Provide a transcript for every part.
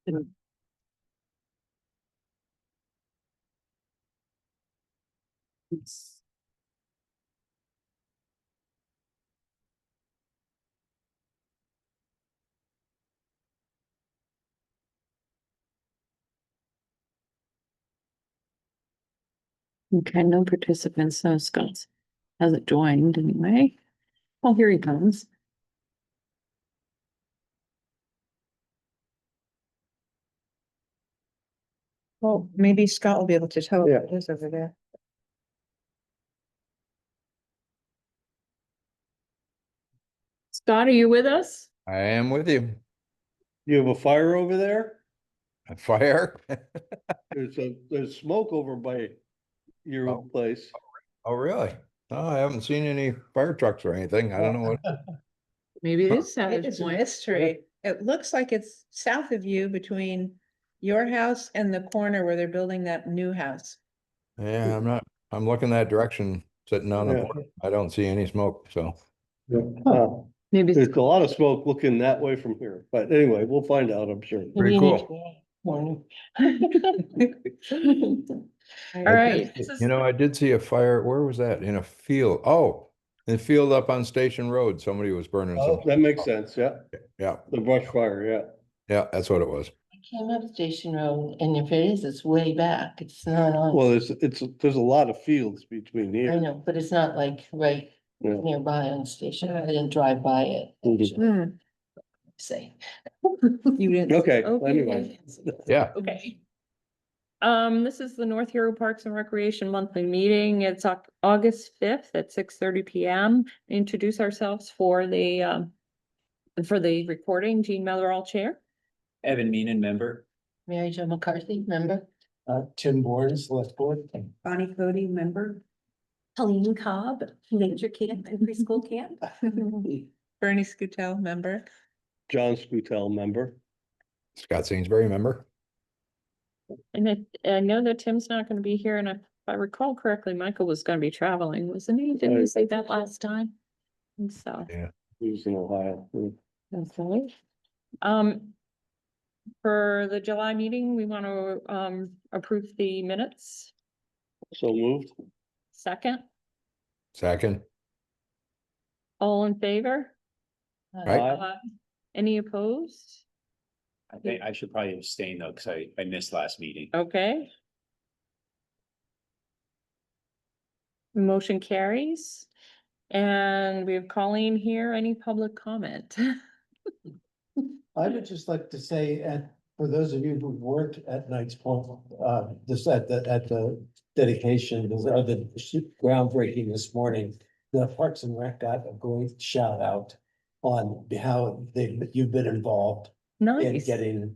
Okay, no participants, so Scott hasn't joined anyway. Oh, here he comes. Well, maybe Scott will be able to tell what it is over there. Scott, are you with us? I am with you. You have a fire over there? A fire? There's smoke over by your Oh. place. Oh, really? Oh, I haven't seen any fire trucks or anything. I don't know what. Maybe it is It Savage is a Point. mystery. It looks like it's south of you between your house and the corner where they're building that new house. Yeah, I'm looking that direction, sitting on Yeah. the, I don't see any smoke, so. Maybe. There's a lot of smoke looking that way from here, but anyway, we'll find out, I'm sure. Pretty cool. All I right. did- You know, I did see a fire. Where was that? In a field. Oh, in a field up on Station Road. Somebody was burning Oh, some. that makes sense, yeah. Yeah, The brush fire, yeah. yeah, that's what it was. I came up Station Road, and if it is, it's way back, it's not on. Well, there's a lot of fields between I here. know, but it's not like right Yeah. nearby on the station, I didn't drive by it, Mhm. Hmm, say. you didn't. Okay, Okay. anyway. Yeah. Okay. This is the North Hero Parks and Recreation Monthly Meeting. It's August 5th at 6:30 PM. Introduce ourselves for the recording. Jean Mellerall, Chair. Evan Meenan, member. Mary Jo McCarthy, member? Tim Bourne, select board. Bonnie Cody, member. Helene Cobb, nature camp and preschool camp. Bernie Scutel, member. John Scutel, member. Scott Sainsbury, remember? And I know that Tim's not going to be here, and if I recall correctly, Michael was going to be traveling, wasn't he? Didn't you Right. say that last time? And so, He was in Ohio. that's right. For the July meeting, we want to approve the minutes. So moved. Second, Second, all in favor? right? Aye. Any opposed? I think I should probably abstain though, because I missed last meeting. Okay. Motion carries. And we have Colleen here. Any public comment? I would just like to say, and for those of you who weren't at Knight's Point, just at the dedication, the groundbreaking this morning, the Parks and Rec got a great shout out on how you've been involved in Nice. getting,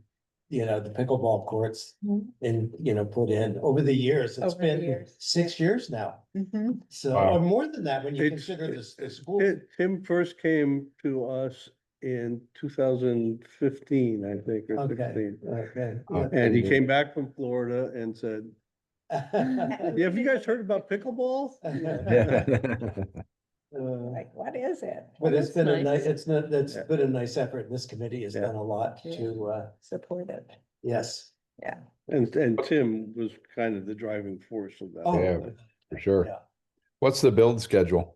the pickleball courts Mhm. and, put in over the years. It's Over the been years. 6 years now. Mhm. So, Wow. or more than that, when you It's- consider the school. Tim first came to us in 2015, I think, or Okay, 16. okay. Oh. And he came back from Florida and said, Yeah. yeah, have you guys heard about pickleball? Like, what is it? But it's That's been a nice. nice, it's Yeah. been a nice effort, and this committee has Yeah. done a lot Yeah. to, Support it. yes. And Tim was kind of the driving force of that. Oh, Yeah, for sure. yeah. What's the build schedule?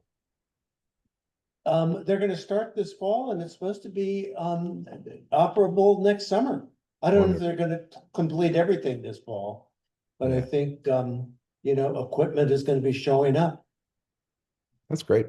They're gonna start this fall and it's supposed to be, operable next summer. I don't know if they're gonna complete everything this fall, but I Yeah. think, equipment is gonna be showing up. That's great.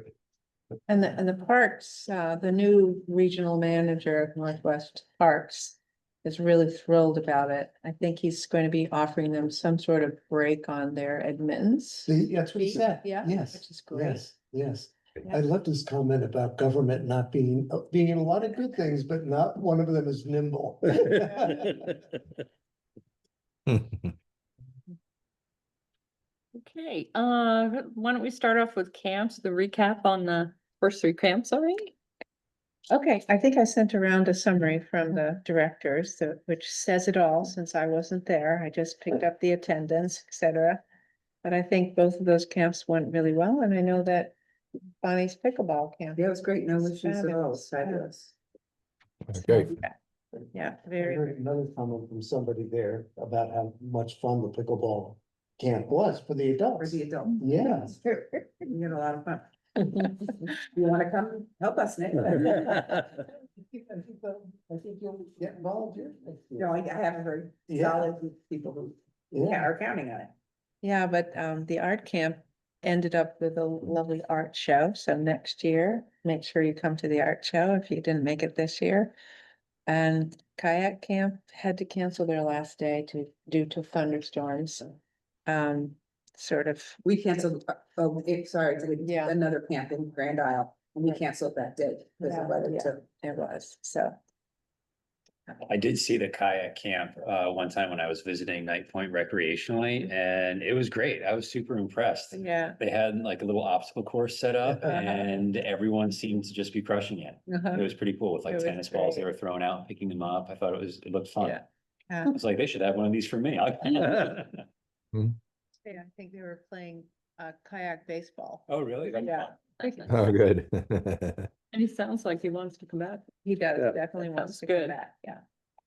And the parks, the new regional manager of Northwest Parks is really thrilled about it. I think he's going to be offering them some sort of break on their admittance. See, that's what he fee. said. Yeah, Yes, which is great. yes, yes. Yeah. I loved his comment about government not being a lot of good things, but not one of them is nimble. Okay, why don't we start off with camps, the recap on the first three camps already? Okay, I think I sent around a summary from the directors, which says it all, since I wasn't there. I just picked up the attendance, et cetera. But I think both of those camps went really well, and I know that Bonnie's pickleball camp. Yeah, it was great. No was issues at all. fabulous. Fabulous. Okay, Yeah, I very, heard another comment from somebody there about how much fun the pickleball camp was for the adults. For the adult. Yeah. We had a lot of fun. You wanna come help us, Nick? I think you'll get volunteers next year. No, I have heard Yeah. solid people who, yeah, are counting on it. yeah, but the art camp ended up with a lovely art show. So next year, make sure you come to the art show if you didn't make it this year. And kayak camp had to cancel their last day due to thunderstorms. Sort of, We canceled, sorry, Yeah. another camp in Grand Isle, and we canceled that day. Because of weather Yeah. too. it was, so. I did see the kayak camp one time when I was visiting Night Point recreationally, and it was great. I was super impressed. Yeah. They had like a little obstacle course set up and everyone seemed to just be crushing it. It was pretty cool with It like was tennis balls they great. were throwing out, picking them up. I thought it looked fun. Yeah. I was like, they should have one of these for me. Yeah, I think they were playing kayak baseball. Oh, really? That's Yeah. fun. Oh, good. And he sounds like he wants to come back. He does, Yeah. definitely That wants sounds to come good. back, yeah.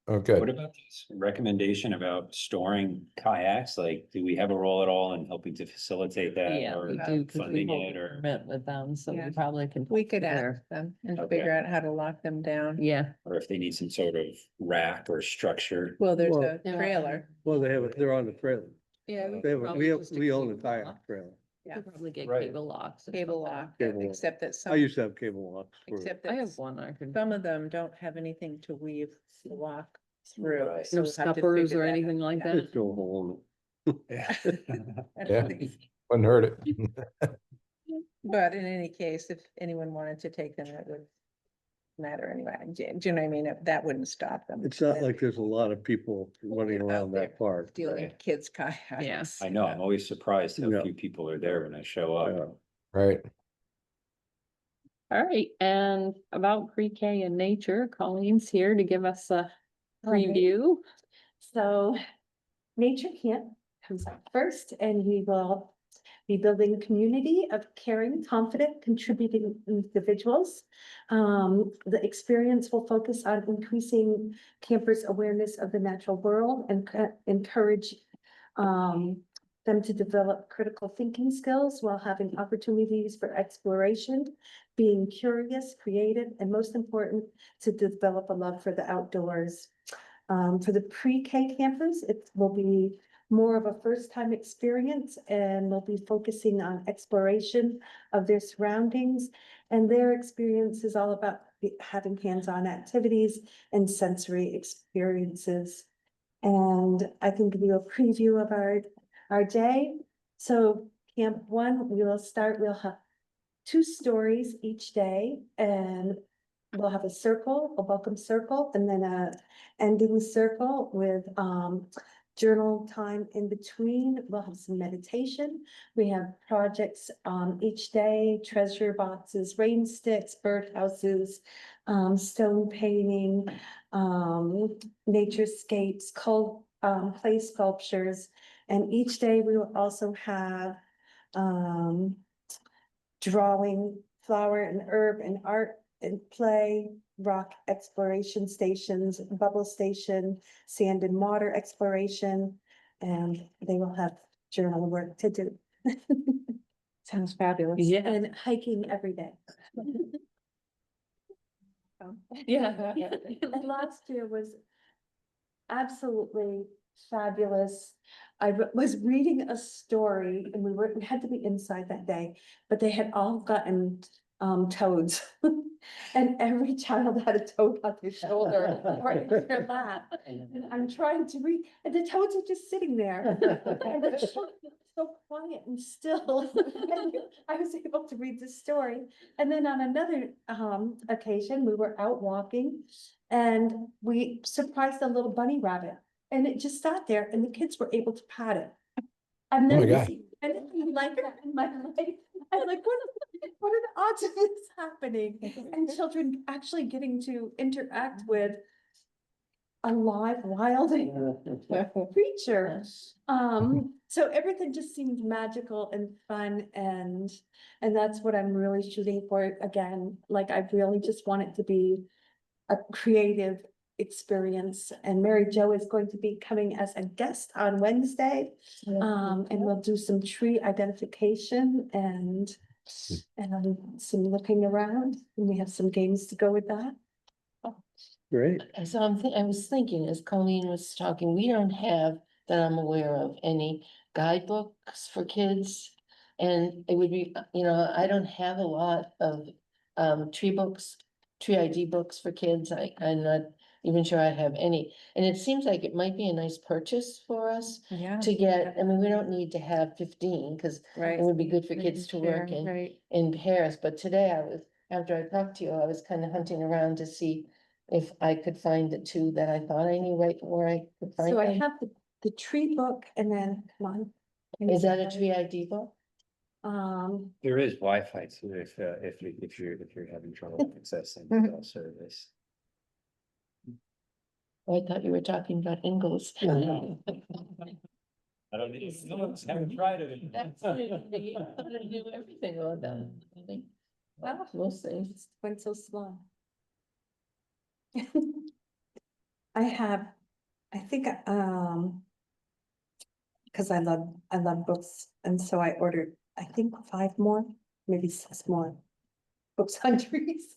Okay, What about this recommendation about storing kayaks? Like, do we have a role at all in helping to facilitate that Yeah, or we do, because we funding hold it a or? permit with them, so Yeah. we probably can. We could there. ask them and Okay. figure out how to lock them down. Yeah, Or if they need some sort of rack or structure. Well, there's Well- a trailer. Well, they're on the trailer. yeah. They have, we own the kayak trailer. Yeah. Could probably get Right. cable locks. or Cable something. lock, Cable lock. except that I some, used to have cable locks. for- except I that have one I could. some of them don't have anything to weave the lock through. Right. so No we'll have to scuppers figure or that anything out. like Yeah. that. Just go home. Yeah. yeah, wouldn't hurt it. But in any case, if anyone wanted to take them, it would matter anyway. Do you know what I mean? That wouldn't stop them. It's not like there's a lot of people running Out around there that park. Dealing with kids kayaks. Yes. I know, I'm always surprised how Yeah. few people are there when I show Yeah. up. Right, All right, and about pre-K and nature, Colleen's here to give us a right. preview. So Nature Camp comes up first, and we will be building a community of caring, confident, contributing individuals. The experience will focus on increasing campers' awareness of the natural world and encourage them to develop critical thinking skills while having opportunities for exploration, being curious, creative, and most important, to develop a love for the outdoors. For the pre-K campers, it will be more of a first-time experience, and we'll be focusing on exploration of their surroundings. And their experience is all about having hands-on activities and sensory experiences. And I can give you a preview of our day. So Camp 1, we'll have 2 stories each day, and we'll have a welcome circle, and then a ending circle with journal time in between. We'll have some meditation. We have projects each day: treasure boxes, rain sticks, birdhouses, stone painting, naturescapes, clay sculptures. And each day we will also have drawing, flower and herb and art and play, rock exploration stations, bubble station, sand and water exploration, and they will have journal work to do. Sounds fabulous. Yeah. And hiking every day. Yeah. And last year was absolutely fabulous. I was reading a story, and we had to be inside that day, but they had all gotten toads. And every child had a toad on their shoulder, right in their lap. And I'm trying to read, and the toads are just sitting there. And it's so quiet and still. And I was able to read the story. And then on another occasion, we were out walking, and we surprised a little bunny rabbit. And it just sat there, and the kids were able to pat it. I've my never God. seen anything like that in my life. I'm like, what are the odds of this happening? And children actually getting to interact with a live, wild creature. So everything just seemed magical and fun, and that's what I'm really shooting for. Again, like, I really just want it to be a creative experience. And Mary Jo is going to be coming as a guest on Wednesday. And we'll do some tree identification and some looking around, and we have some games to go with that. Great. So I was thinking, as Colleen was talking, we don't have, that I'm aware of, any guidebooks for kids. And it would be, I don't have a lot of tree books, tree ID books for kids. I'm not even sure I have any. And it seems like it might be a nice purchase for us Yeah. to get, I mean, we don't need to have 15, because Right. it would be good for kids to work in Right. Paris. But today after I talked to you, I was kind of hunting around to see if I could find the two that I thought I knew right where I could find So I them. have the tree book and then, come on. Is that a tree ID book? There is Wi-Fi too, if you're having trouble accessing the cell service. Oh, I thought you were talking about Ingalls. I don't need, haven't tried it. That's it. I thought I knew everything about that. Well, we'll see. It's went so slow. I think, cause I love books, and so I ordered, I think 5 more, maybe 6 more books on trees.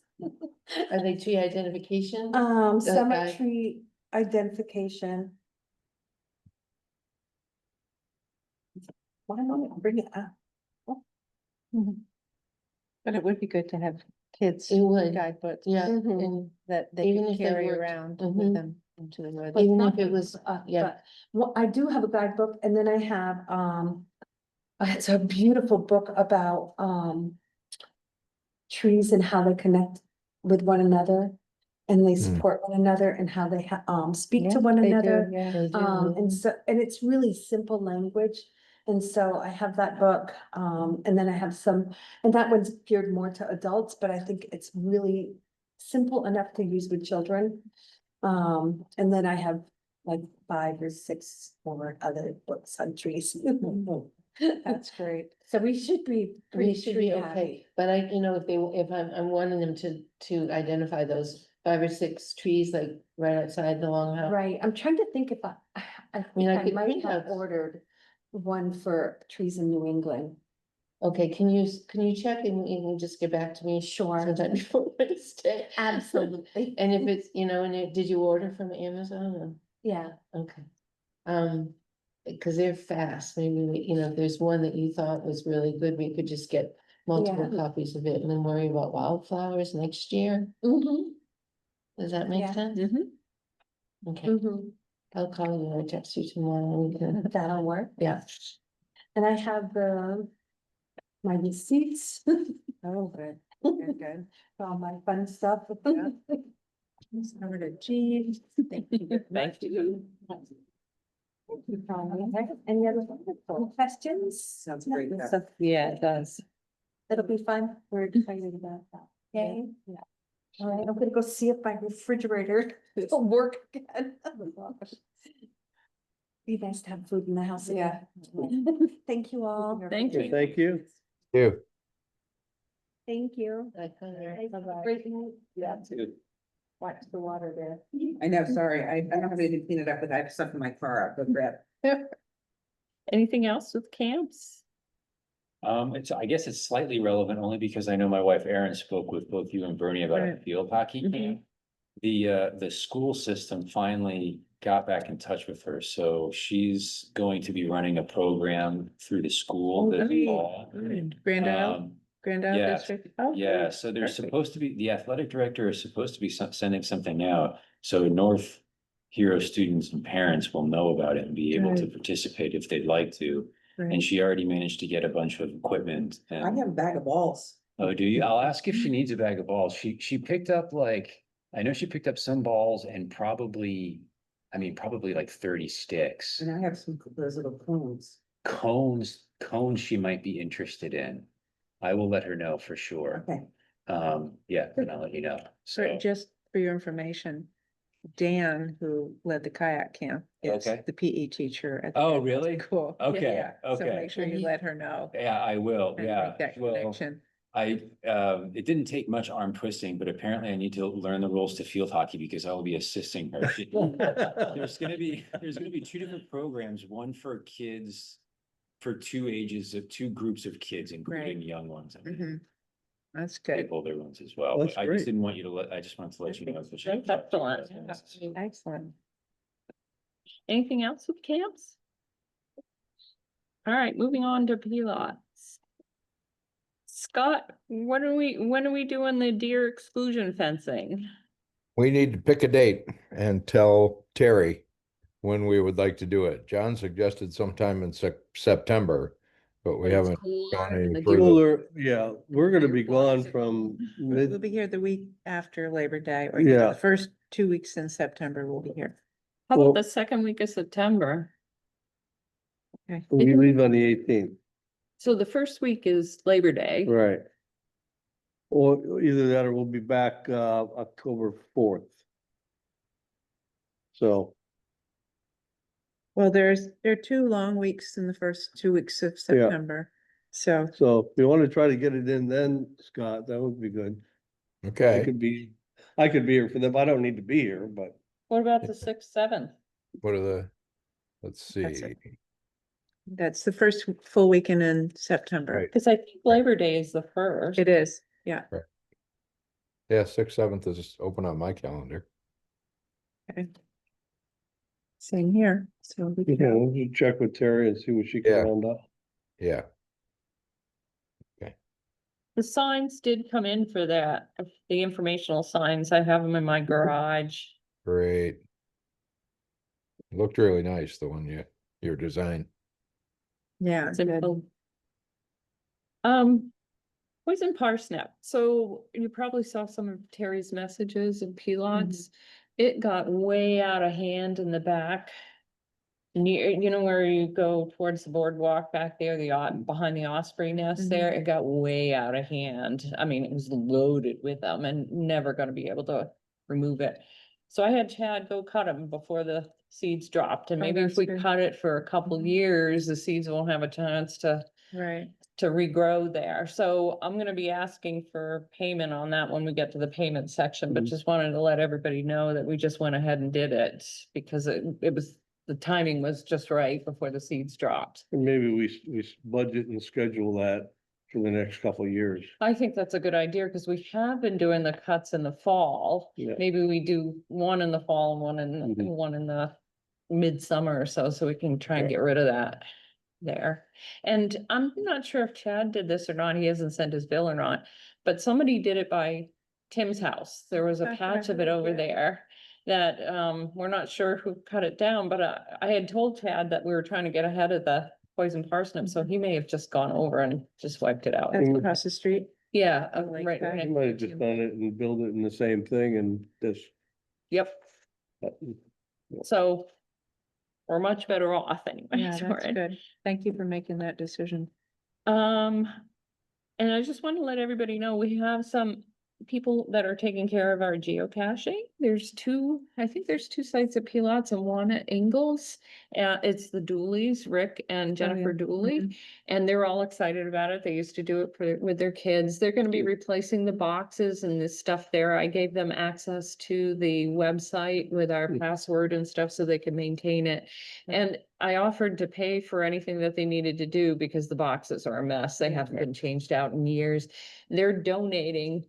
Are they tree identification? Some are guide- tree identification. Why don't I bring it up? But it would be good to have kids It would, guidebooks yeah, Mhm. and that they Even can if they carry worked- around Mhm. with them into the woods. But even not if it was, yeah. but, well, I do have a guidebook, and then I have, it's a beautiful book about, trees and how they connect with one another. And they support one another and how they speak Yeah, to one they do, another. yeah. They do. And so, and it's really simple language. And so I have that book, and then I have some, and that one's geared more to adults, but I think it's really simple enough to use with children. And then I have like 5 or 6 more other books on trees. That's great. So we should be We pretty should tree be happy. okay, but if I'm wanting them to identify those 5 or 6 trees, like right outside the long house. Right, I'm trying to think if I think I I could might print have out- ordered one for trees in New England. Okay, can you check and you can just get back to me? Sure. Sometime before Wednesday. Absolutely. And if it's, did you order from Amazon? Yeah, Okay. Because they're fast, maybe, if there's one that you thought was really good, we could just get multiple Yeah. copies of it and then worry about wildflowers next year. Does that make Yeah. sense? Okay, I'll call you or text you tomorrow. and we can- that'll work. Yeah, And I have my receipts, Oh, good, good, good. for all my fun stuff. Over to Jean. Thank you. Thank you. Any other questions? Sounds great. No? Beth. Yeah, it does. It'll be fun. We're excited about that. Okay? Yeah. All right, I'm gonna go see if my refrigerator will work again. Be nice to have food in the house. again. Thank you all. Thank you. Thank you. You. Thank you. I kind Have a of. Great night. Yeah. Watch the water there. I know, sorry, I don't have anything to clean it up with, I have stuff in my car, I'll go grab. Anything else with camps? I guess it's slightly relevant only because I know my wife Erin spoke with both you and Bernie about a Right. field hockey Mhm. camp. The school system finally got back in touch with her, so she's going to be running a program through the school this fall. Grand Isle, Um, Grand Isle yeah, District. Oh, yeah, good. so there's Perfect. supposed to be, the athletic director is supposed to be sending something out. So North Hero students and parents will know about it and be able to Good. participate if they'd like to. And Right. she already managed to get a bunch of equipment I and, have a bag of balls. oh, do you? I'll ask if she needs a bag of balls. She picked up I know she picked up some balls and probably like 30 sticks. And I have some, those little cones. Cones she might be interested in. I will let her know for sure. Okay. Yeah, and I'll let you know. So, Just for your information, Dan, who led the kayak camp, is Okay. the PE teacher. at the Oh, middle really? School. Okay, Yeah, so okay. make sure you let her know. yeah, I will, and yeah. make that Well, connection. it didn't take much arm twisting, but apparently I need to learn the rules to field hockey because I will be assisting her. There's gonna be two different programs, one for kids for two groups of kids, including young ones. I think. Mhm. That's They good. older ones as well, That's but I great. just didn't want you to I just wanted to let you know. That's excellent. Excellent. Anything else with camps? All right, moving on to P-lots. Scott, when are we doing the deer exclusion fencing? We need to pick a date and tell Terry when we would like to do it. John suggested sometime in September, but we When it's haven't cooler gone and any the further. deer- Cooler, yeah, we're gonna be Deer flies gone are- from We'll mid, be here the week after Labor Day, or Yeah. the first 2 weeks in September, we'll be here. How Well- about the second week of September? we leave on the 18th, So the first week is Labor Day. right? Or either that or we'll be back, October 4th. So, Well, there are 2 long weeks in the first 2 weeks of September, so. if you want to try to get it in then, Scott, that would be good. I Okay, could be here for them. I don't need to be here, but What about the sixth, seventh? what are the, let's That's see. it. That's the first full weekend in September. Right. Cause I think Labor Day is the first. It is, yeah. Yeah, 6th, 7th is open on my calendar. Okay. Same here, so we you can, know, you check with Terry and see what she can Yeah. round up. Yeah, The signs did come in for that, the informational signs. I have them in my garage. great. Looked really nice, the one your design. yeah, good. Simple. Poison parsnip. So you probably saw some of Terry's messages of P-lots. It got way out of hand in the back. Near, you know, where you go towards the boardwalk back there, behind the osprey nest there, it got way out of hand. I mean, it was loaded with them and never gonna be able to remove it. So I had Chad go cut them before the seeds dropped, and Oh, maybe if that's we good. cut it for a couple Mhm. years, the seeds won't have a chance to Right, regrow there. So I'm gonna be asking for payment on that when we get to the payment section, but Mhm. just wanted to let everybody know that we just went ahead and did it. Because it was, the timing was just right before the seeds dropped. And maybe we budget and schedule that for the next couple of years. I think that's a good idea, because we have been doing the cuts in the fall. Yeah. Maybe we do one in the fall and Mhm. one in the midsummer or so we can try and Okay. get rid of that there. And I'm not sure if Chad did this or not, he hasn't sent his bill or not, but somebody did it by Tim's house. There was a That's what I patch of it heard, over yeah. there that, we're not sure who cut it down, but I had told Chad that we were trying to get ahead of the poison parsnip, so he may have just gone over and just wiped it out. that's Mm. across the street. Yeah, like right, that. right. You might have just done it and build it in the same thing and just. Yep, so we're much better off anyway. Yeah, for that's it. good. Thank you for making that decision. And I just want to let everybody know, we have some people that are taking care of our geocaching. I think there's two sites at Pilots and one at Ingalls. It's the Dooleys, Rick and Jennifer Dooley, Mhm. and they're all excited about it. They used to do it with their kids. They're gonna be replacing the boxes and this stuff there. I gave them access to the website with our password and stuff so they could maintain it. And I offered to pay for anything that they needed to do because the boxes are a mess. They haven't been changed out in years. They're donating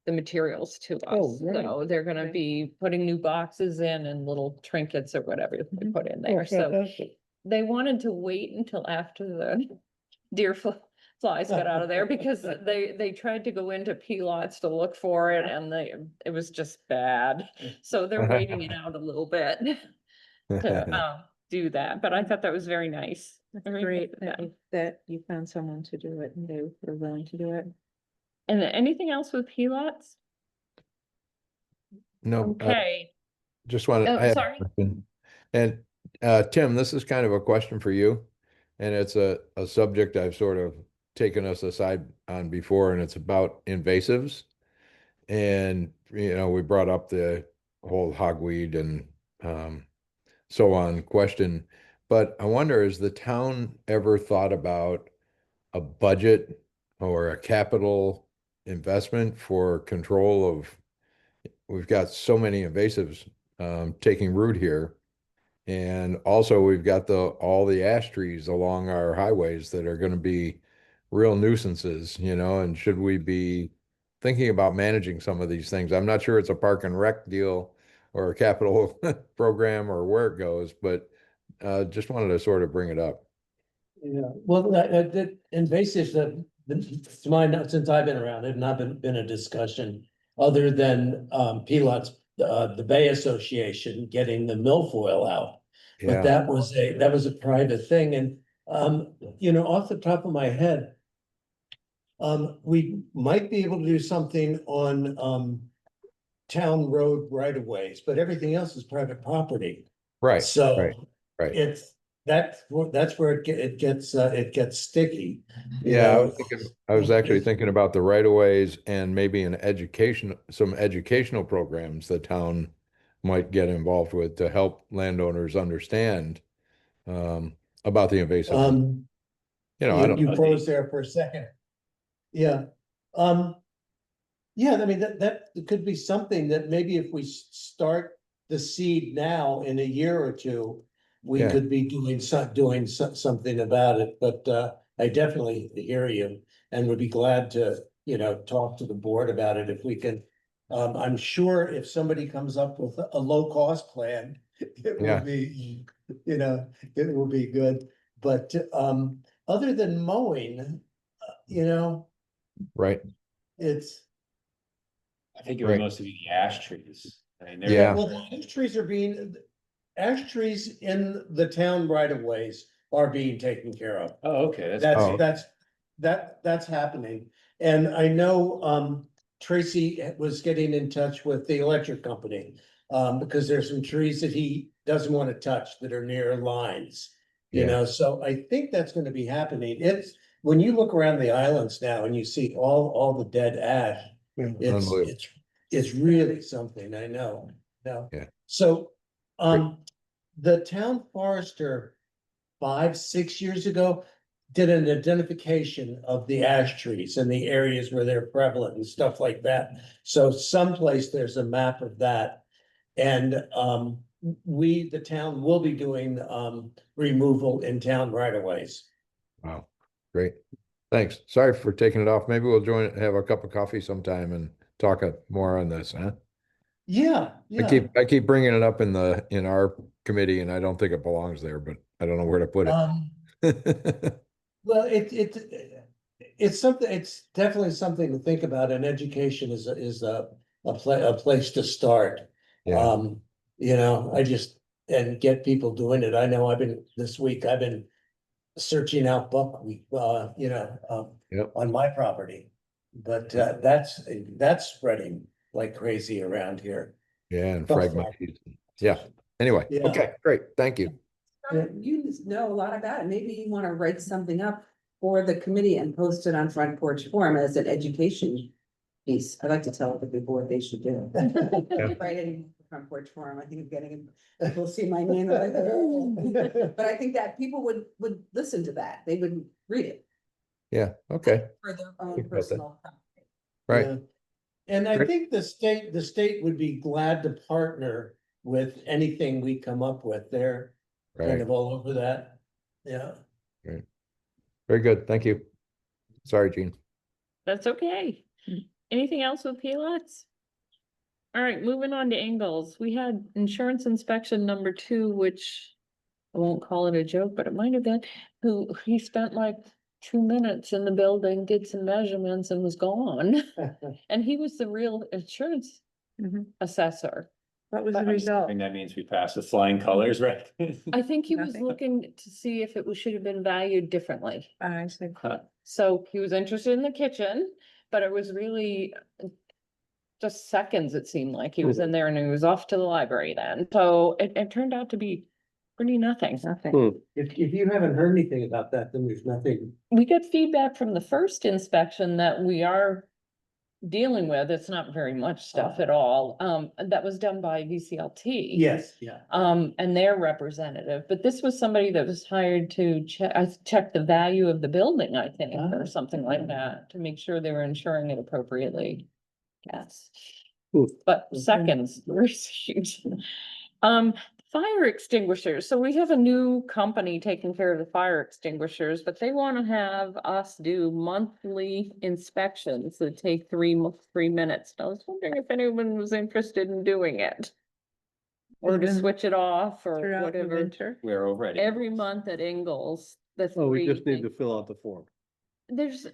the materials to Oh, us. right. So they're gonna Okay. be putting new boxes in and little trinkets or whatever they Mhm. put in Oh, there. So fantastic. they wanted to wait until after the deer flies got out of there because they tried to go into P-lots to look for it and it was just bad. So they're waiting it out a little bit to do that, but I thought that was very nice. That's Very great good of them. that you found someone to do it and they were willing to do it. And then anything else with P-lots? No, Okay, just wanted. Oh, I had a sorry. question. And Tim, this is kind of a question for you. And it's a subject I've sort of taken us aside on before, and it's about invasives. And, we brought up the whole hogweed and so on question. But I wonder, has the town ever thought about a budget or a capital investment for control of, we've got so many invasives taking root here. And also we've got all the ash trees along our highways that are going to be real nuisances, and should we be thinking about managing some of these things? I'm not sure it's a park and rec deal or a capital program or where it goes, but just wanted to sort of bring it up. Yeah, well, the invasives to my knowledge, since I've been around, have not been a discussion other than Pilots, the Bay Association getting the milfoil out. But Yeah, that was a private thing, and off the top of my head, we might be able to do something on town road right of ways, but everything else is private property. right, So right. that's where it gets sticky. you Yeah, know. I was actually thinking about the right of ways and maybe some educational programs the town might get involved with to help landowners understand about the invasive. I don't. You froze there for a second. Yeah. Yeah, I mean, that could be something that maybe if we start the seed now in a year or two, we Yeah. could be doing something about it, but I definitely hear you and would be glad to, talk to the board about it if we can. I'm sure if somebody comes up with a low cost plan, it Yeah. will be, it will be good. But other than mowing, Right. it's. I think it would Right. mostly be the ash trees. I mean, they're- Yeah. Well, ash trees in the town right of ways are being taken care of. Oh, okay, that's Oh. great. That's happening. And I know, Tracy was getting in touch with the electric company. Because there's some trees that he doesn't want to touch that are near lines. Yeah. So I think that's gonna be happening. When you look around the islands now and you see all the dead ash. Unbelievable. It's really something, I know. Yeah. So, the town forester 5-6 years ago did an identification of the ash trees and the areas where they're prevalent and stuff like that. So someplace there's a map of that. And, the town will be doing, removal in town right of ways. Wow. Great. Thanks. Sorry for taking it off. Maybe we'll have a cup of coffee sometime and talk more on this, huh? Yeah, I keep bringing it up in our committee and I don't think it belongs there, but I don't know where to put it. Well, it's something, it's definitely something to think about, and education is a place to start. Yeah. And get people doing it. I know this week I've been searching out buckwheat, Yep. on my property. But that's spreading like crazy around here. Yeah, and fragmented. Yeah. Anyway, Yeah. okay, great. Thank you. You just know a lot about it. Maybe you want to write something up for the committee and post it on Front Porch Forum as an education piece. I'd like to tell the people what they should do. Write it in Front Porch Forum. I think it's getting, people see my name. Like, "Oh." But I think that people would listen to that. They would read it Yeah, okay, for their own Think about that. personal. right. Yeah. And I Great. think the state would be glad to partner with anything we come up with. They're kind Right. of all over that. Yeah. Very good. Thank you. Sorry, Gene. That's okay. Anything else with PLOTs? All right, moving on to Ingalls. We had insurance inspection number 2, which I won't call it a joke, but it might have been, he spent like 2 minutes in the building, did some measurements and was gone. And he was the real insurance Mhm. assessor. What was But the I'm result? I think that means we passed with flying colors, right? I think he was Nothing. looking to see if should have been valued differently. I see. So he was interested in the kitchen, but it was really just seconds, it seemed like he was in there and he was off to the library then. So it turned out to be pretty nothing. Nothing. If you haven't heard anything about that, then there's nothing. We got feedback from the first inspection that we are dealing with. It's not very much stuff at all. That was done by VCLT. Yes, yeah. And their representative, but this was somebody that was hired to check the value of the building, I think, or something like that, to make sure they were insuring it appropriately. Yes. Hmm. But seconds, we're huge. Fire extinguishers. So we have a new company taking care of the fire extinguishers, but they want to have us do monthly inspections that take 3 minutes. I was wondering if anyone was interested in doing it. Or to Even switch it off or Throughout the whatever. winter. We're already. Every month at Ingalls, the Oh, we three just need to things. fill out the form. There's,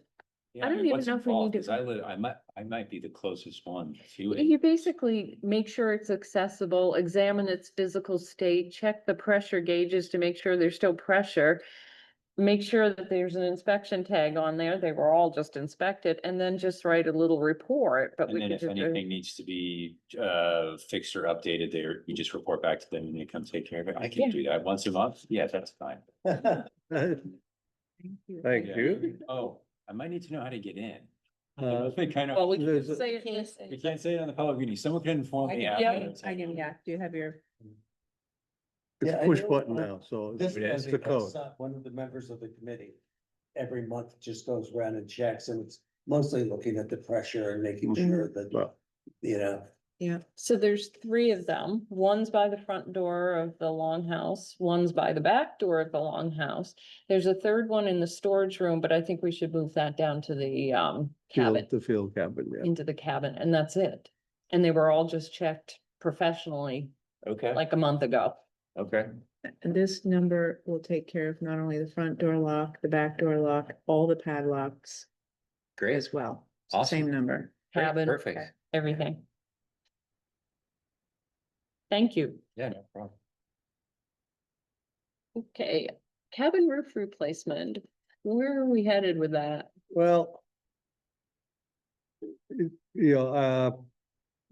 Yeah, I don't mean, even what's know if we involved? need to- 'Cause I might be the closest one to it. you basically make sure it's accessible, examine its physical state, check the pressure gauges to make sure there's still pressure. Make sure that there's an inspection tag on there. They were all just inspected, and then just write a little report, but And we then could if just. anything needs to be fixed or updated there, you just report back to them and they come take care of it. I Yeah. can do that once a month. Yeah, that's fine. Thank Yeah. you. Oh, I might need to know how to get in. Uh, Kind Well, of, we can there's a- say it. we can't say it on the public meeting. Someone can inform me. Yeah. afterwards. I do, yeah. Do you have your? It's Yeah, I push know, button uh, now, so This it's is the code. one of the members of the committee. Every month just goes around and checks, and it's mostly looking at the pressure and making sure that, Well, you know. Yeah. So there's 3 of them. One's by the front door of the longhouse, one's by the back door of the longhouse. There's a third one in the storage room, but I think we should move that down to the cabin, the field cabin, yeah. into the cabin, and that's it. And they were all just checked professionally Okay, like a month ago. okay. And this number will take care of not only the front door lock, the back door lock, all the padlocks Great. as well. It's the Awesome. Same number. Cabin, Perfect. everything. Thank you. Yeah, no problem. Okay, cabin roof replacement. Where are we headed with that? Well.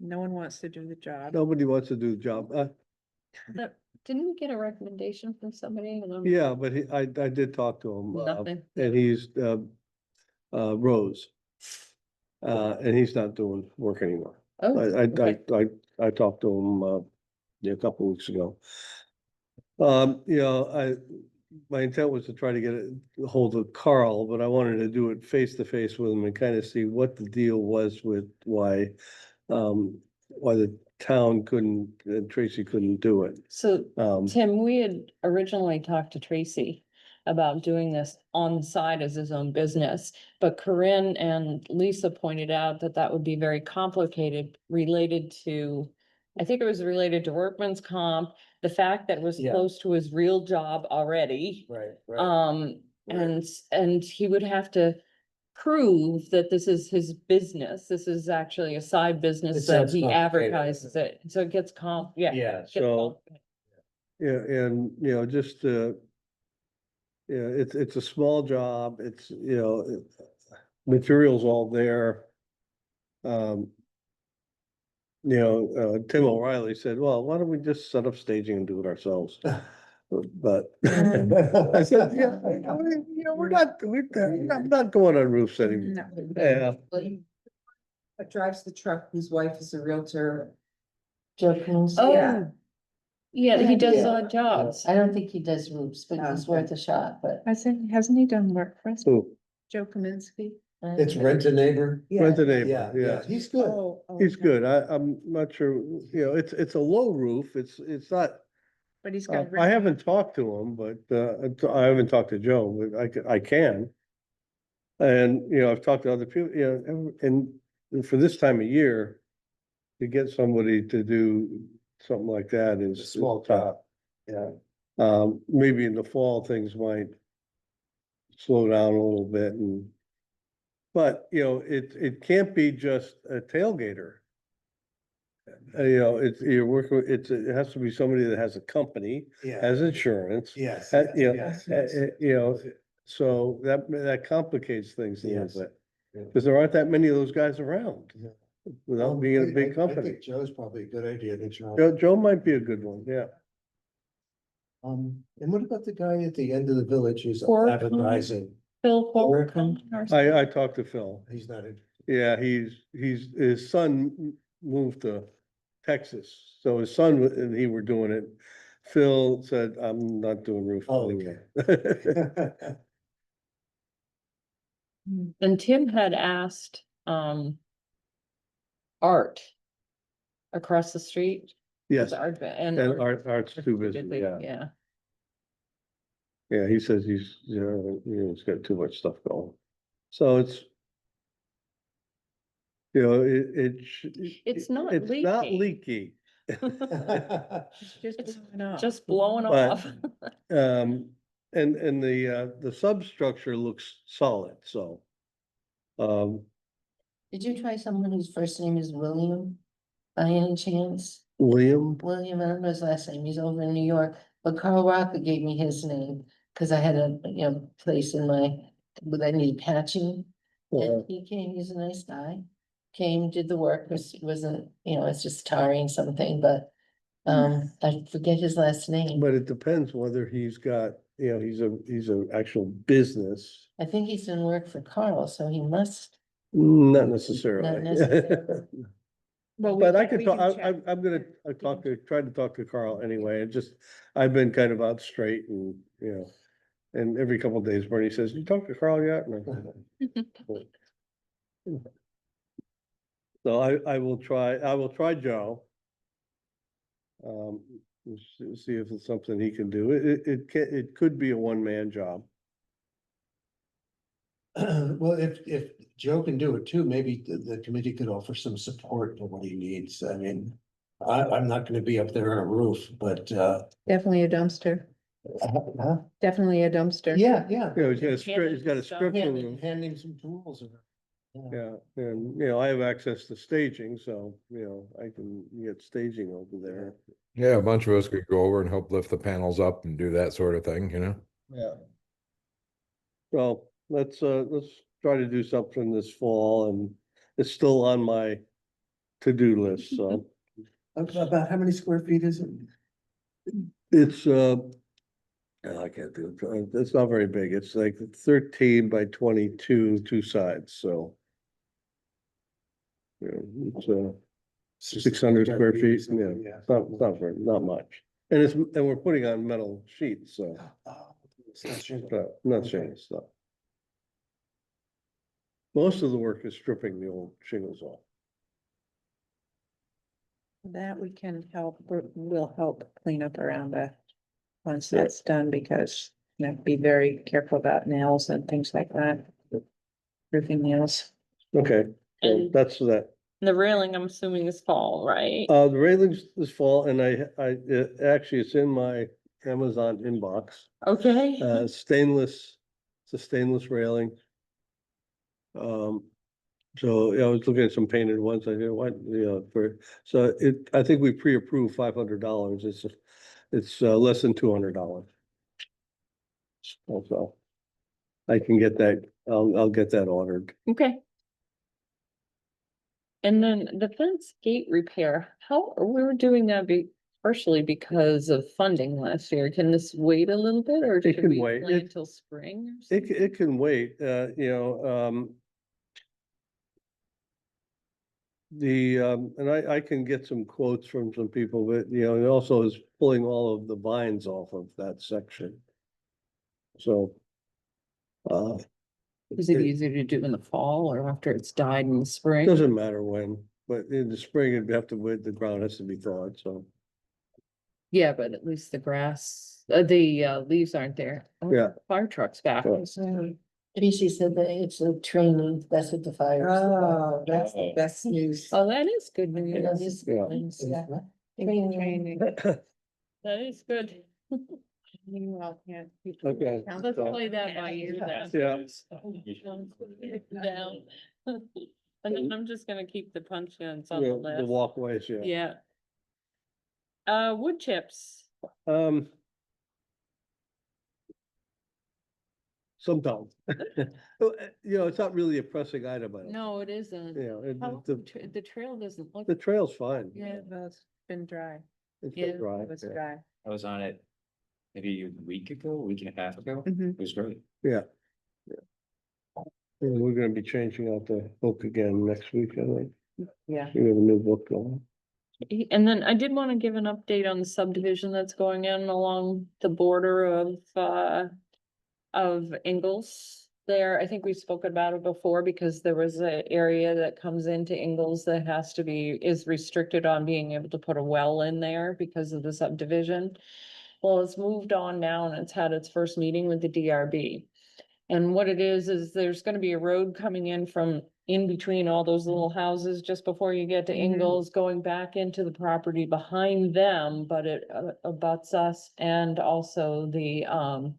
No one wants to do the job. Nobody wants to do the job. Didn't we get a recommendation from somebody? And I'm- Yeah, but I did talk to him. Nothing. And he's, Rose. And he's not doing work anymore. Oh, okay. I talked to him, a couple weeks ago. My intent was to try to get a hold of Carl, but I wanted to do it face to face with him and kind of see what the deal was with why the town couldn't, and Tracy couldn't do it. So Um, Tim, we had originally talked to Tracy about doing this on the side as his own business. But Corinne and Lisa pointed out that that would be very complicated related to, I think it was related to workman's comp, the fact that it was Yeah. close to his real job already. Right, And he would have to prove that this is his business. This is actually a side It business that sounds he complicated. advertises it. So it gets yeah. Yeah. it gets So- complicated. Yeah, and, just, it's a small job, it's, materials all there. Tim O'Reilly said, well, why don't we just set up staging and do it ourselves? But I said, yeah, I'm not going on roofs anymore. Yeah, That drives the truck whose wife is a realtor. Joe Coons. Oh, yeah, he does Yeah. odd jobs. I don't think he does roofs, but it's Okay. worth a shot, but. Hasn't he done work for us? who, Joe Kaminsky? It's Rent a Neighbor. rent a neighbor, Yeah, yeah. yeah, he's good. Oh, He's okay. good, I'm not sure, it's a low roof, it's not. But he's got. I haven't talked to him, but, I haven't talked to Joe, but I can. And, I've talked to other people, and for this time of year, to get somebody to do something like that It's a is small tough. job. Yeah. Maybe in the fall, things might slow down a little bit but, it can't be just a tailgater. You're working, it has to be somebody that has a company, Yeah. has insurance. Yes. yes, So that complicates things a Yes. little bit, because there aren't that many of those guys around. Yeah. Without being a big company. Joe's probably a good idea to try. Joe might be a good one, yeah. And what about the guy at the end of the village who's Oricon? advertising? Phil Oricon? Fulton or something. I talked to Phil. He's not interested. Yeah, his son moved to Texas, so his son and he were doing it. Phil said, I'm not doing roof Oh, anymore. And Tim had asked, Art across the street. Yes, Art, and Art's too busy, yeah. Yeah. Yeah, he says he's got too much stuff going. So it's. It's not It's not leaky. leaky. It's just It's blowing off. just blowing But- off. And the substructure looks solid, so. Did you try someone whose first name is William? By any chance? William, William, I don't know his last name, he's over in New York, but Carl Rocker gave me his name, cause I had a, place in my, that I needed patching. uh, And he came, he's a nice guy, came, did the work, wasn't, it's just tarring something, but. I forget his last name, but it depends whether he's got, he's a actual business, I think he's done work for Carl, so he must. not necessarily. necessarily. Well, we But I can- we could talk, can check. I'm gonna try to talk to Carl anyway, I've been kind of out straight and, and every couple of days Bernie says, you talked to Carl yet? And So I will try Joe. See if it's something he can do. It could be a one-man job. Well, if Joe can do it too, maybe the committee could offer some support for what he needs. I mean, I'm not gonna be up there on a roof, but, Definitely a dumpster, huh? definitely a dumpster. Yeah. He's got a strip Hand room. him some tools. Yeah, and, I have access to staging, so, I can get staging over there. Yeah, a bunch of us could go over and help lift the panels up and do that sort of thing, Yeah. So let's try to do something this fall, and it's still on my to-do list, so. About how many square feet is it? It's, I can't do it, it's not very big, it's like 13 by 22, two sides, so. It's 600 square feet, yeah, not much. And we're putting on metal sheets, so, It's not sure. not shingles, so. Most of the work is stripping the old shingles off. That we can help, will help clean up around that. Once Yeah. that's done, because be very careful about nails and things like that. Roofing nails. Okay, so And- that's that. The railing, I'm assuming is fall, right? The railings this fall, and actually, it's in my Amazon inbox. Okay. Stainless, it's a stainless railing. So I was looking at some painted ones, I didn't want, I think we pre-approved $500, it's less than $200. So I can get that, I'll get that ordered. Okay. And then the fence gate repair, we were doing that partially because of funding last year. Can this wait a little bit or It should can we wait. plan until spring? Or something? It can wait, and I can get some quotes from some people, but, it also is pulling all of the vines off of that section. So. Is it easier to do in the fall or after it's died in the spring? Doesn't matter when, but in the spring, it'd have to wait, the ground has to be thawed, so. Yeah, but at least the grass, the leaves aren't there. Oh, Yeah. Fire truck's back. Yeah. Tracy said that it's a training, that's what the fire. Oh, that's the best news. Oh, that is good news. Yeah. Training. That is good. Meanwhile, can't keep- Okay. Let's so- play that by ear then. Yeah. Down. And then I'm just gonna keep the punch ins on the The list. walkways, yeah. Yeah. Wood chips. Sometimes. It's not really a pressing item, I don't. No, it isn't. How- The trail doesn't look. the trail's fine. Yeah. Well, it's been dry. It's Yeah, been dry, It was yeah. dry. I was on it maybe a week ago, a week and a half ago. Mhm. It was great. Yeah. And we're gonna be changing out the book again next week, I think. Yeah. We have a new book going. And then I did want to give an update on the subdivision that's going in along the border of Ingalls there. I think we've spoken about it before because there was an area that comes into Ingalls that is restricted on being able to put a well in there because of the subdivision. Well, it's moved on now and it's had its first meeting with the DRB. And what it is there's gonna be a road coming in from in between all those little houses just before you get to Mhm. Ingalls, going back into the property behind them, but it abuts us and also the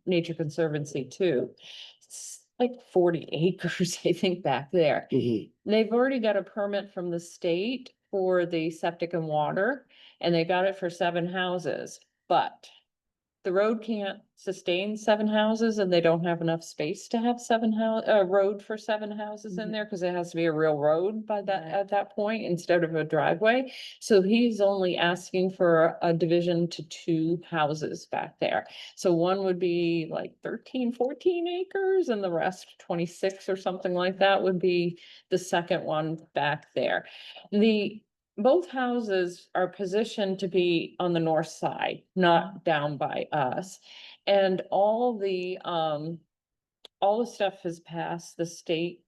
Nature Conservancy too. It's like 40 acres, I think, back there. They've already got a permit from the state for the septic and water, and they got it for 7 houses, but the road can't sustain 7 houses and they don't have enough space to have road for 7 houses in Mhm. there, cause it has to be a real road by that, Right. at that point, instead of a driveway. So he's only asking for a division to 2 houses back there. So one would be like 13, 14 acres and the rest 26 or something like that would be the second one back there. Both houses are positioned to be on the north side, not down by us. And all the stuff has passed the state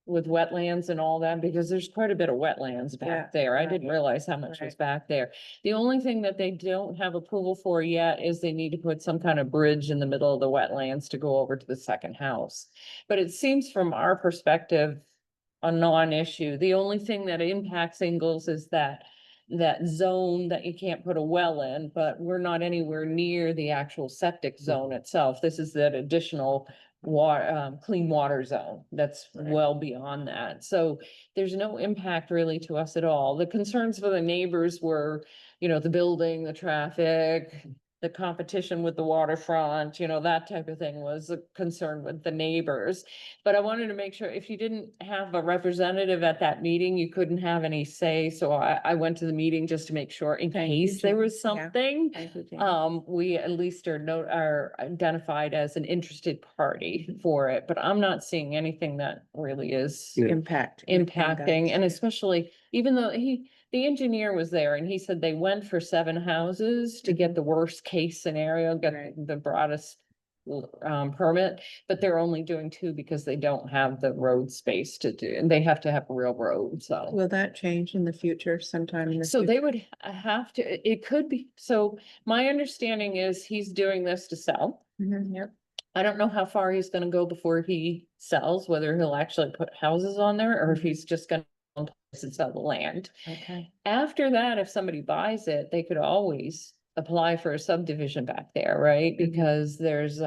with wetlands and all that, because there's quite a bit of wetlands Yeah, back there. I right. didn't realize how much was Right. back there. The only thing that they don't have approval for yet is they need to put some kind of bridge in the middle of the wetlands to go over to the second house. But it seems from our perspective, a non-issue. The only thing that impacts Ingalls is that zone that you can't put a well in, but we're not anywhere near the actual septic zone itself. This is that additional clean water zone that's Right. well beyond that. So there's no impact really to us at all. The concerns for the neighbors were, the building, the traffic, the competition with the waterfront, that type of thing was a concern with the neighbors. But I wanted to make sure if you didn't have a representative at that meeting, you couldn't have any say. So I went to the meeting just to make sure in Thank you, case there Jean. was Yeah. something. Thank you, Jane. We at least are identified as an interested party for it, but I'm not seeing anything that really is Yeah. impacting, and especially even though the engineer was there and he said they went for 7 houses to get the worst case scenario, get Right. the broadest permit, but they're only doing 2 because they don't have the road space to do, and they have to have a real road, so. Will that change in the future sometime in the So future? they would have to, it could be, so my understanding is he's doing this to sell. Mhm, Yep. I don't know how far he's gonna go before he sells, whether he'll actually put houses on there or if he's just gonna sell the land. Okay. After that, if somebody buys it, they could always apply for a subdivision back there, right? Mhm. Because there's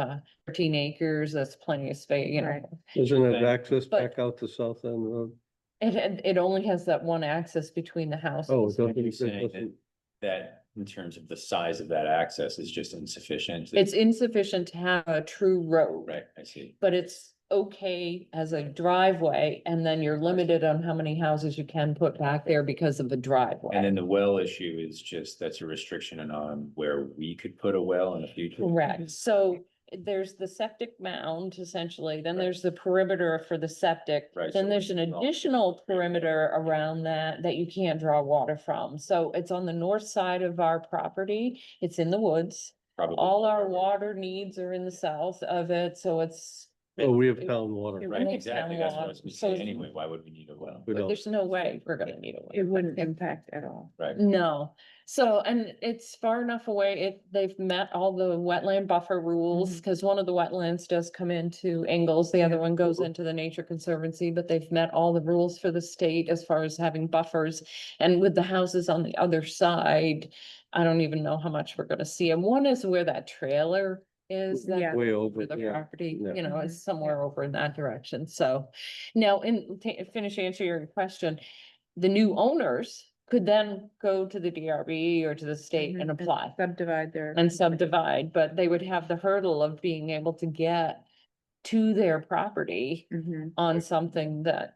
13 acres, that's plenty of space, Right. Isn't it Thank- access But- back out to South End Road? It only has that one access between the houses. Oh, it Are doesn't- you it saying doesn't- that in terms of the size of that access is just insufficient? It's insufficient to have a true road. Right, I see. But it's okay as a driveway, and then you're limited on how many houses you can put back there because of the And driveway. then the well issue is just, that's a restriction on where we could put a well in the future? Correct, so there's the septic mound essentially, then there's the perimeter for the septic. Right, Then so there's an it's all- additional perimeter around that you can't draw water from, so it's on the north side of our property, it's in the woods. Probably. All our water needs are in the south of it, so it's. Oh, we have town water. It Right, makes exactly, town that's what I water, was gonna so say anyway, why would we need a well? We don't. there's no way we're gonna need a well. It wouldn't impact at all. Right, No, so, and it's far enough away, they've met all the wetland buffer rules, Mhm. cause one of the wetlands does come into Ingalls, the other one goes into the Nature Conservancy, but they've met all the rules for the state as far as having buffers. And with the houses on the other side, I don't even know how much we're gonna see, and one is where that trailer is. that Yeah. Way over over, the yeah. property, Yeah. it's Mhm. somewhere over in that direction, so. Now, finish answering your question, the new owners could then go to the DRB or to the state Mhm, and and apply Subdivide their. and subdivide, but they would have the hurdle of being able to get to their property Mhm, on something that,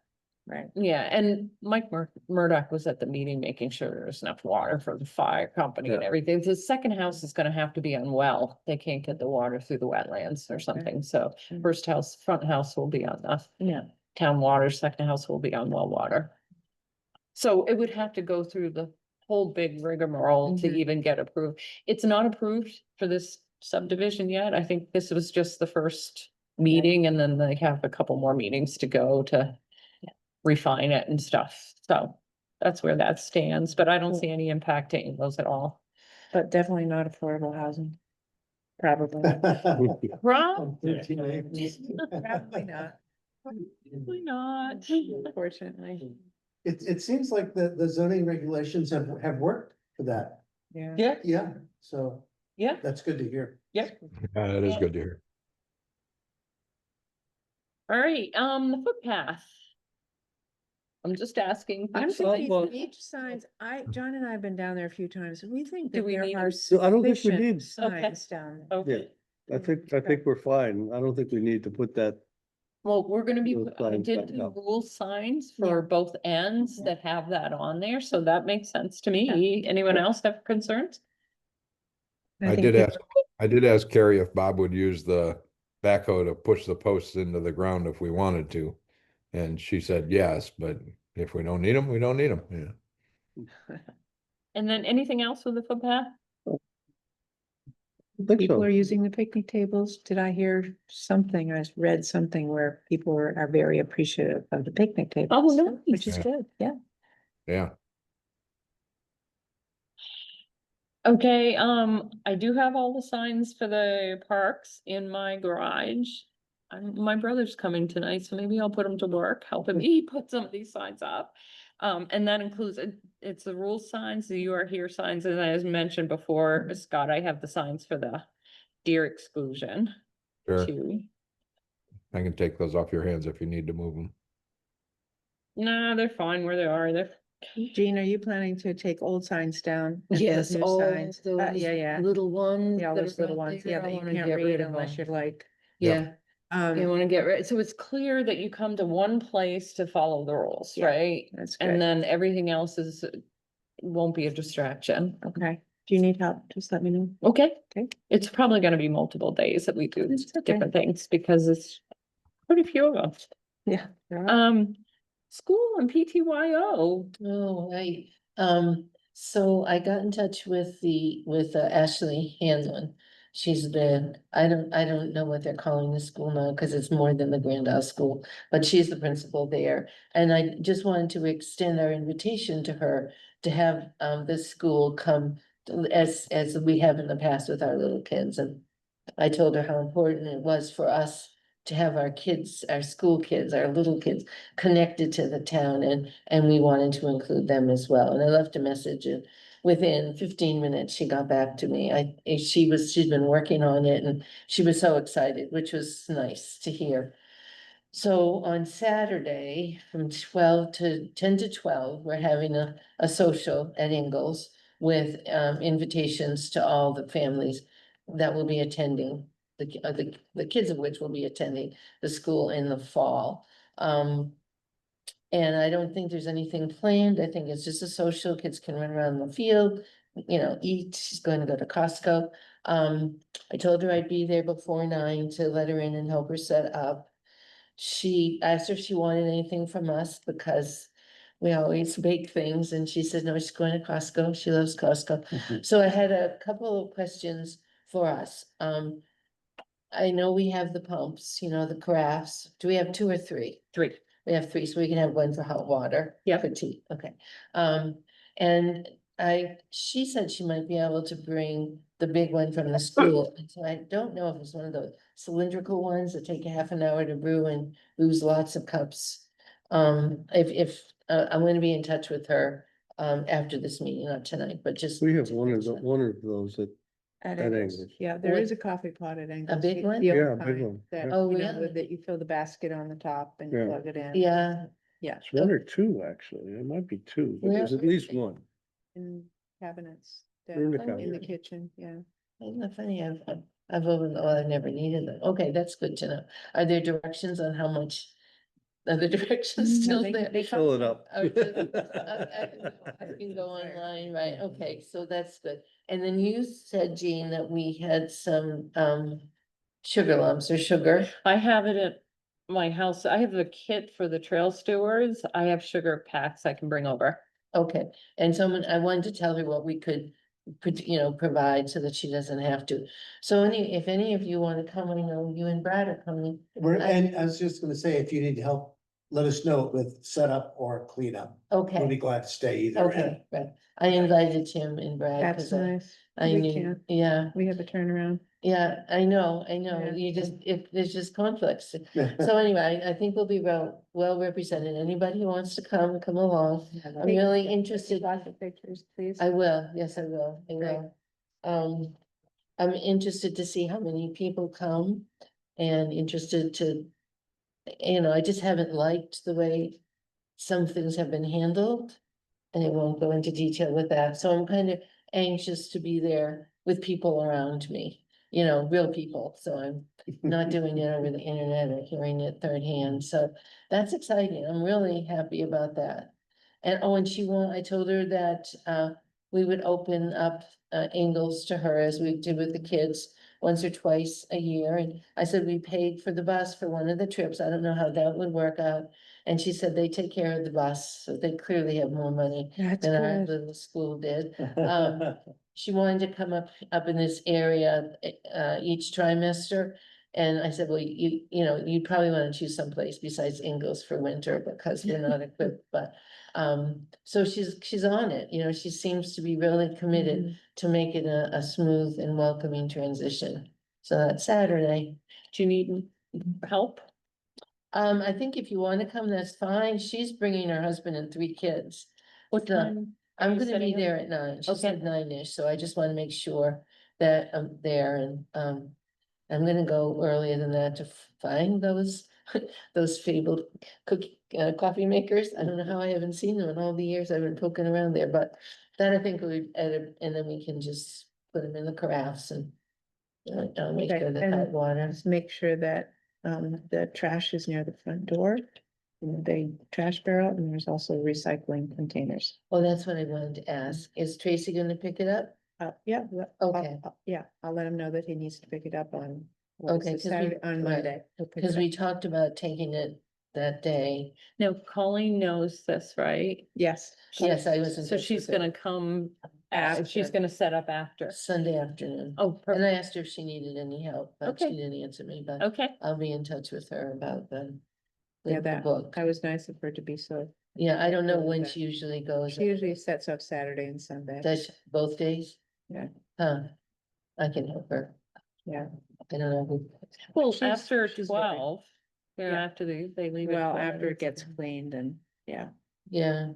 Right. yeah, and Mike Murdoch was at the meeting making sure there was enough water for the fire company and Yeah. everything. The second house is gonna have to be on well. They can't get the water through the wetlands or something, so Mhm. front house will be on the, Yeah. town water, second house will be on well water. So it would have to go through the whole big rigmarole to Mhm. even get approved. It's not approved for this subdivision yet. I think this was just the first meeting and then they have a couple more meetings to go to refine it and stuff. So that's where that stands, but I don't see any impacting those at all. But definitely not affordable housing. Probably. Rob? Probably not, Probably not. unfortunately. It seems like the zoning regulations have worked for that. Yeah. Yeah, Yeah, so yeah, that's good to hear. yeah. That is good to hear. All right, the footpath. I'm just asking. I'm people- thinking well- each signs, John and I have been down there a few times, and we think Do that we there need are them? I don't think we sufficient need- signs down there. Okay, I think we're fine. I don't think we need to put that. well, we're gonna be, Those I signs did back do up. rule signs Yeah. for both ends that have that on there, so that makes sense to me. Anyone else have concerns? I think did ask Carrie if Bob would use the backhoe to push the posts into the ground if we wanted to. And she said yes, but if we don't need them, we don't need them, yeah. And then anything else with the footpath? I think People so. are using the picnic tables. Did I hear something? I read something where people are very appreciative of the picnic Oh, tables. no. Which is Yeah. good, yeah. Yeah, Okay, I do have all the signs for the parks in my garage. My brother's coming tonight, so maybe I'll put him to work, helping me put some of these signs up. And that includes, it's the rule signs, the you are here signs, and as mentioned before, Scott, I have the signs for the deer exclusion sure. too. I can take those off your hands if you need to move them. Nah, they're fine where they are, they're. Jean, are you planning to take old signs down? and put Yes, new all signs? those Yeah, yeah. little ones. Yeah, all that those are little right ones, there, yeah, I that you wanna can't get read rid of unless them. you're like, Yeah, you um, wanna get rid, So it's clear that you come to one place to follow the rules, Yeah. right? that's And good. then everything else is, won't be a distraction. Okay, do you need help? Just let me know. Okay. Okay. It's probably gonna be multiple days that we do It's okay. different things because it's pretty few of them. Yeah. there are. School and PTYO. oh, right, so I got in touch with Ashley Hanlon. She's I don't know what they're calling the school now, cause it's more than the Grand Isle School, but she's the principal there. And I just wanted to extend our invitation to her to have, this school come as we have in the past with our little kids, and I told her how important it was for us to have our kids, our school kids, our little kids connected to the town, and we wanted to include them as well. And I left a message, and within 15 minutes, she got back to me. She'd been working on it, and she was so excited, which was nice to hear. So on Saturday, from 10 to 12, we're having a social at Ingalls with invitations to all the families that will be attending, the kids of which will be attending the school in the fall. And I don't think there's anything planned. I think it's just a social. Kids can run around the field, eat. She's going to go to Costco. I told her I'd be there before 9 to let her in and help her set up. She asked her if she wanted anything from us because we always bake things, and she said, no, she's going to Costco. She loves Costco. So I had a couple of questions for us. I know we have the pumps, the carafes. Do we have 2 or 3? 3. We have 3, so we can have one for hot water. Yeah. For tea, okay. And she said she might be able to bring the big one from the school, and so I don't know if it's one of those cylindrical ones that take a half an hour to brew and brews lots of cups. If I'm gonna be in touch with her, after this meeting, not tonight, but just. We have one of those that, At at Angles. Angles. Yeah, there What- is a coffee pot at Angles. big the- one? the old Yeah, a big kind one, that, yeah. Oh, you know, really? that you fill the basket on the top and Yeah. plug it in. Yeah, Yeah, it's one or two, actually. It might be two, but there's at least one. in cabinets. They're in the In cabinet. the kitchen, yeah. isn't that funny? I've never needed them. Okay, that's good to know. Are there directions on how much? Are the directions still They- there? they Fill it up. Or just- I can go online, right? Okay, so that's good. And then you said, Jean, that we had some sugar lumps or sugar. I have it at my house, I have a kit for the trail stewards. I have sugar packs I can bring over. Okay, and someone, I wanted to tell her what we could, provide so that she doesn't have to. So if any of you wanna come, I know you and Brad are coming. And I was just gonna say, if you need help, let us know with setup or cleanup. We'll be Okay, glad to stay either end. okay, right. I invited Tim and Brad. That's 'cause nice. I We knew, can't. yeah, We have a turnaround. yeah, I know, Yeah. you just, if, there's just conflicts. So anyway, I think we'll be well represented, anybody who wants to come along. I'm really interested. Lots of pictures, please. I will, yes, I will, I Great. will. I'm interested to see how many people come and interested to, I just haven't liked the way some things have been handled. And I won't go into detail with that, so I'm kind of anxious to be there with people around me, real people, so I'm not doing it over the internet or hearing it third hand, so that's exciting, I'm really happy about that. And I told her that we would open up Ingalls to her as we do with the kids once or twice a year, and I said we paid for the bus for one of the trips, I don't know how that would work out. And she said they take care of the bus, so they clearly have more money That's than our good. little school did. She wanted to come up in this area, each trimester. And I said, well, you probably want to choose someplace besides Ingalls for winter because we're not equipped, but. So she's on it, she seems to be really committed to make it a smooth and welcoming transition. So that's Saturday. Do you need help? I think if you wanna come, that's fine. She's bringing her husband and 3 kids. What So, time? are I'm you gonna be setting up? there at 9. She Okay. said 9-ish, so I just wanna make sure that I'm there and, I'm gonna go earlier than that to find those, those fabled coffee makers. I don't know how I haven't seen them in all the years I've been poking around there, but that I think we edit, and then we can just put them in the carafes and make Okay, sure that and that water. Just make sure that the trash is near the front door. The trash barrel, and there's also recycling containers. Oh, that's what I wanted to ask. Is Tracy gonna pick it up? Yeah. Okay. Yeah, I'll let him know that he needs to pick it up on. what is Okay, it, 'cause we- Saturday, on right, Monday. He'll pick Cause it we up. talked about taking it that day. No, Colleen knows this, right? Yes. Yes, I was. in So touch she's with her gonna come, she's After. gonna set up after. Sunday afternoon. Oh, And perfect. I asked her if she needed any help, but she Okay. didn't answer me, but Okay, I'll be in touch with her about the Yeah, the that, book. that was nice of her to be so, Yeah, I don't know when that. she usually goes. she usually sets up Saturday and Sunday. Does she- both days? Yeah. Huh, I can help her. Yeah, I don't know who. well, She's- after she's very- 12, Yeah. after they leave. at well, 12, after it it's- gets cleaned and, yeah, Yeah,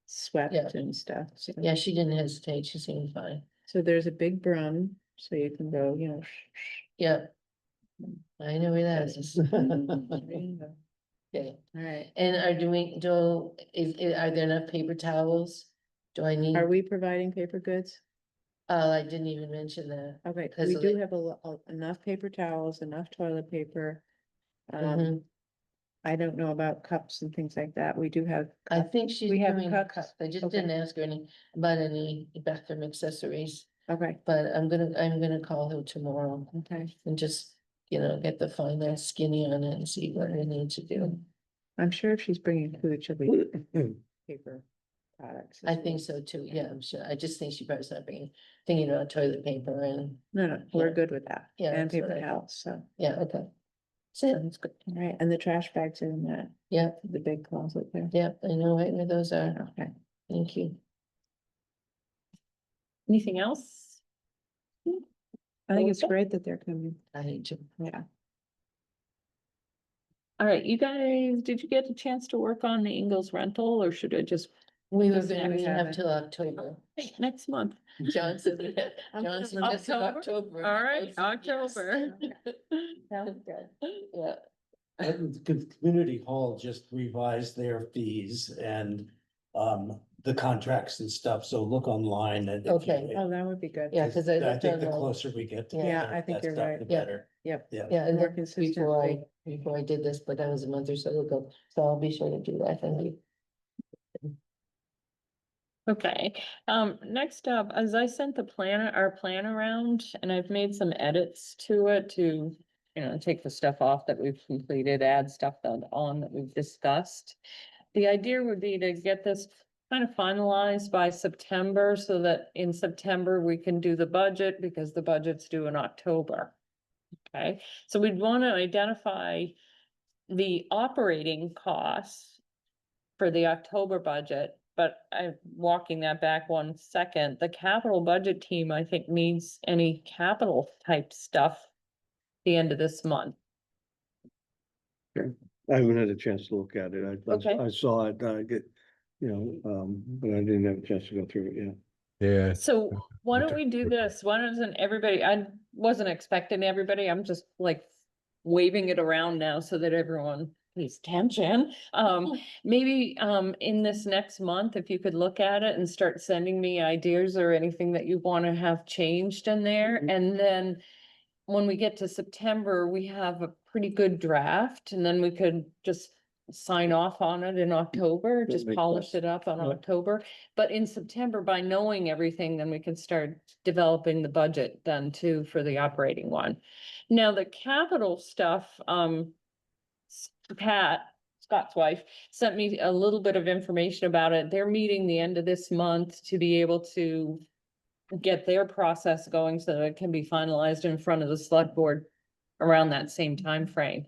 swept Yeah. and stuff. So- yeah, she didn't hesitate. She seemed fine. So there's a big broom, so you can go, Yeah. I know where that is. All Okay, right. and are are there enough paper towels? Do I need? Are we providing paper goods? I didn't even mention that. Okay, Because we of do the- have enough paper towels, enough toilet paper. Mhm. I don't know about cups and things like that. We do have. I think she's We have doing cups. cups. I just Okay. didn't ask her about any bathroom accessories, Okay, but I'm gonna call her tomorrow okay. and just, get the fine skinny on it and see what I need to do. I'm sure if she's bringing food, she'll be paper products. I as think well. so too. Yeah, I'm sure. I just think she probably not thinking about toilet paper and, No, we're Yeah. good with that. Yeah, And that's what paper I- towels, so. yeah, okay. That's it. Sounds good. All right, and the trash bags are in that, Yeah, the big closet there. yeah, I know right where those are. Okay. Thank you. Anything else? I think it's Okay. great that they're coming. I need to. Yeah. All right, you guys, did you get a chance to work on the Ingalls rental or should I just, We were Just gonna next have haven't. till October. next month? John said we had, I'm John good. suggested October? October. All right, I said yes. October. Sounds good. Yeah, Community Hall just revised their fees and the contracts and stuff, so look online and. if you- Okay. Oh, that would be good. Yeah, 'cause I I looked think the online. closer we get. Yeah. Yeah, together, I think that you're stuff, right. the Yeah. better. Yep. Yeah. yeah, and More then consistently. before I did this, but that was a month or so ago, so I'll be sure to do that. Thank you. Okay, next up, as I sent our plan around and I've made some edits to it to take the stuff off that we've completed, add stuff that we've discussed. The idea would be to get this kind of finalized by September so that in September we can do the budget because the budget's due in October. Okay, so we'd want to identify the operating costs for the October budget, but I'm walking that back 1 second. The capital budget team, I think, needs any capital type stuff the end of this month. I haven't had a chance to look at it. Okay. I saw it, but I didn't have a chance to go through it yet. Yeah. So why we don't took- we do this? Why doesn't everybody, I wasn't expecting everybody, I'm just like waving it around now so that everyone pays attention. Maybe in this next month, if you could look at it and start sending me ideas or anything that you want to have changed in there. And then when we get to September, we have a pretty good draft and then we could just sign off on it in October, That just makes polish sense. it up on Yeah. October. But in September, by knowing everything, then we can start developing the budget then too for the operating one. Now, the capital stuff, Pat, Scott's wife, sent me a little bit of information about it. They're meeting the end of this month to be able to get their process going so that it can be finalized in front of the select board around that same time frame.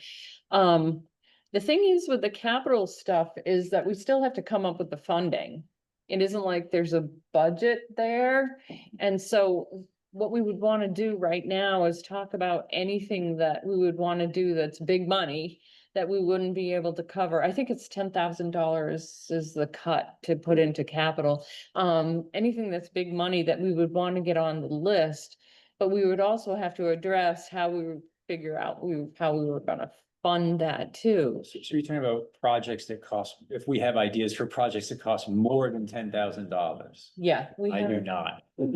The thing is with the capital stuff is that we still have to come up with the funding. It isn't like there's a budget there. And so what we would want to do right now is talk about anything that we would want to do that's big money that we wouldn't be able to cover. I think it's $10,000 is the cut to put into capital. Anything that's big money that we would want to get on the list, but we would also have to address how we would figure out how we were gonna fund that too. So you're talking about projects that cost, if we have ideas for projects that cost more than $10,000. Yeah. I do not. Well,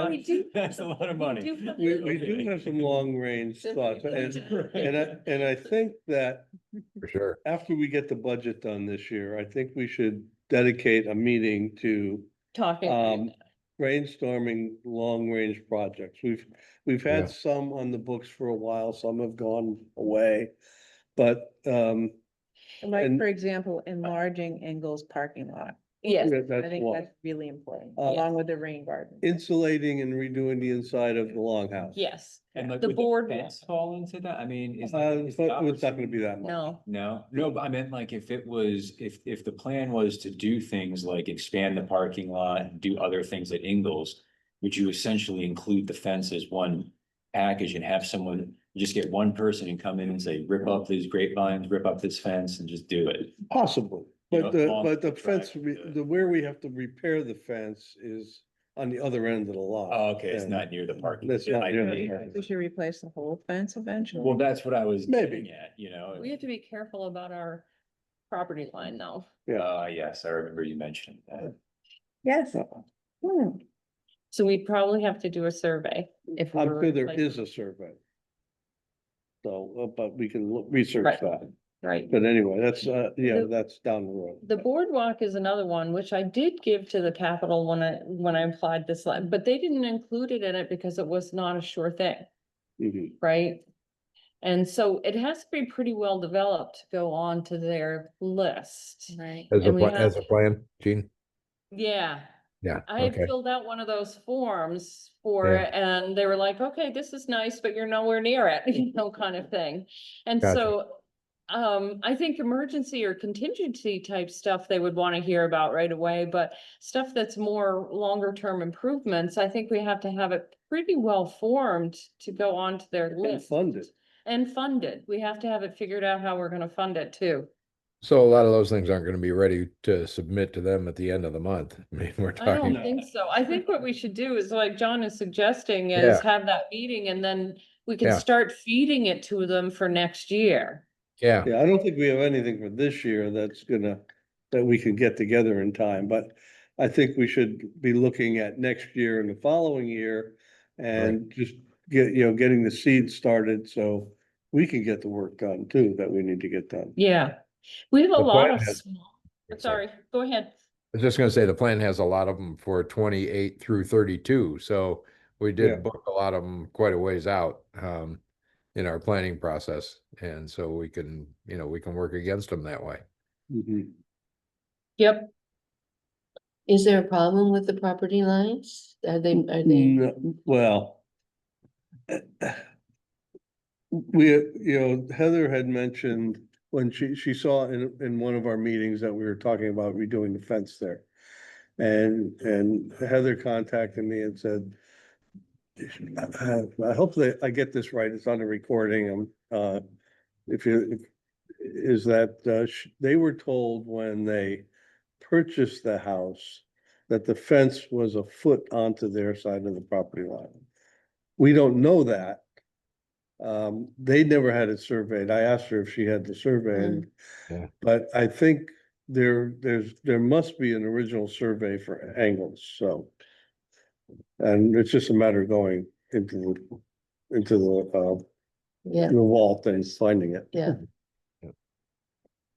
We do. That's a lot of money. We do have some long range thoughts and I think that For sure. after we get the budget done this year, I think we should dedicate a meeting to Talking. brainstorming long-range projects. We've Yeah. had some on the books for a while, some have gone away. But, Like, And- for example, enlarging Engel's parking lot. Yes, I that's think one. that's really important, Uh, along with the rain garden. Insulating and redoing the inside of the longhouse. yes, And like, The would board- fence fall into that? I mean, is. But is the it's not gonna be that much. no, No, but I meant like if it was, if the plan was to do things like expand the parking lot, and do other things at Ingles. Would you essentially include the fence as one package and have someone, just get one person and come in and say, rip up these grapevines, rip up this fence and just do it? Possibly, You but know, long the fence, track, where we have to repair the fence is on the other end of the lot. Oh, okay, it's And not near the parking. That's not I near the see. parking. We should replace the whole fence eventually. Well, that's what I was Maybe. getting at, you know? we have to be careful about our property line though. Yes, I remember you mentioning that. Yes. Hmm. So we'd probably have to do a survey if. we I'm were sure there replacing- is a survey. So, but we can research Right. that. Right. But anyway, that's, The- that's down the road. The boardwalk is another one, which I did give to the capital when I applied this, but they didn't include it in it because it was not a sure thing, Mhm. right? And so it has to be pretty well developed to go on to their list. Right. As a, And we as a have- plan, Gene? Yeah, Yeah, I had okay. filled out one of those forms for Yeah. it and they were like, okay, this is nice, but you're nowhere near it, kind of thing. And Gotcha. so, I think emergency or contingency type stuff they would want to hear about right away, but stuff that's more longer term improvements, I think we have to have it pretty well formed to go on to their And list. funded. And funded. We have to have it figured out how we're gonna fund it too. So a lot of those things aren't gonna be ready to submit to them at the end of the month. I mean, we're I don't talking, think so. I think what we should do is like John is suggesting Yeah. is have that meeting and then we can Yeah. start feeding it to them for next year. yeah, Yeah, I don't think we have anything for this year that we can get together in time, but I think we should be looking at next year and the following year. And just getting the seed started so we can get the work done too, that we need to get done. Yeah. We have a The lot plan of has- small, sorry, go ahead. I was just gonna say, the plan has a lot of them for 28 through 32, so we Yeah. did book a lot of them quite a ways out. in our planning process. And so we can, you know, we can work against them that way. Mhm. Yep. Is there a problem with the property lines? Are they? No, well. We, you know, Heather had mentioned when she saw in one of our meetings that we were talking about redoing the fence there. And Heather contacted me and said, I hope that I get this right, it's on the recording, if you, is that, they were told when they purchased the house that the fence was a foot onto their side of the property line. We don't know that. They never had it surveyed. I asked her if she had the survey and, Yeah. but I think there must be an original survey for angles, so. And it's just a matter of going into Yeah, the vault and finding it. yeah.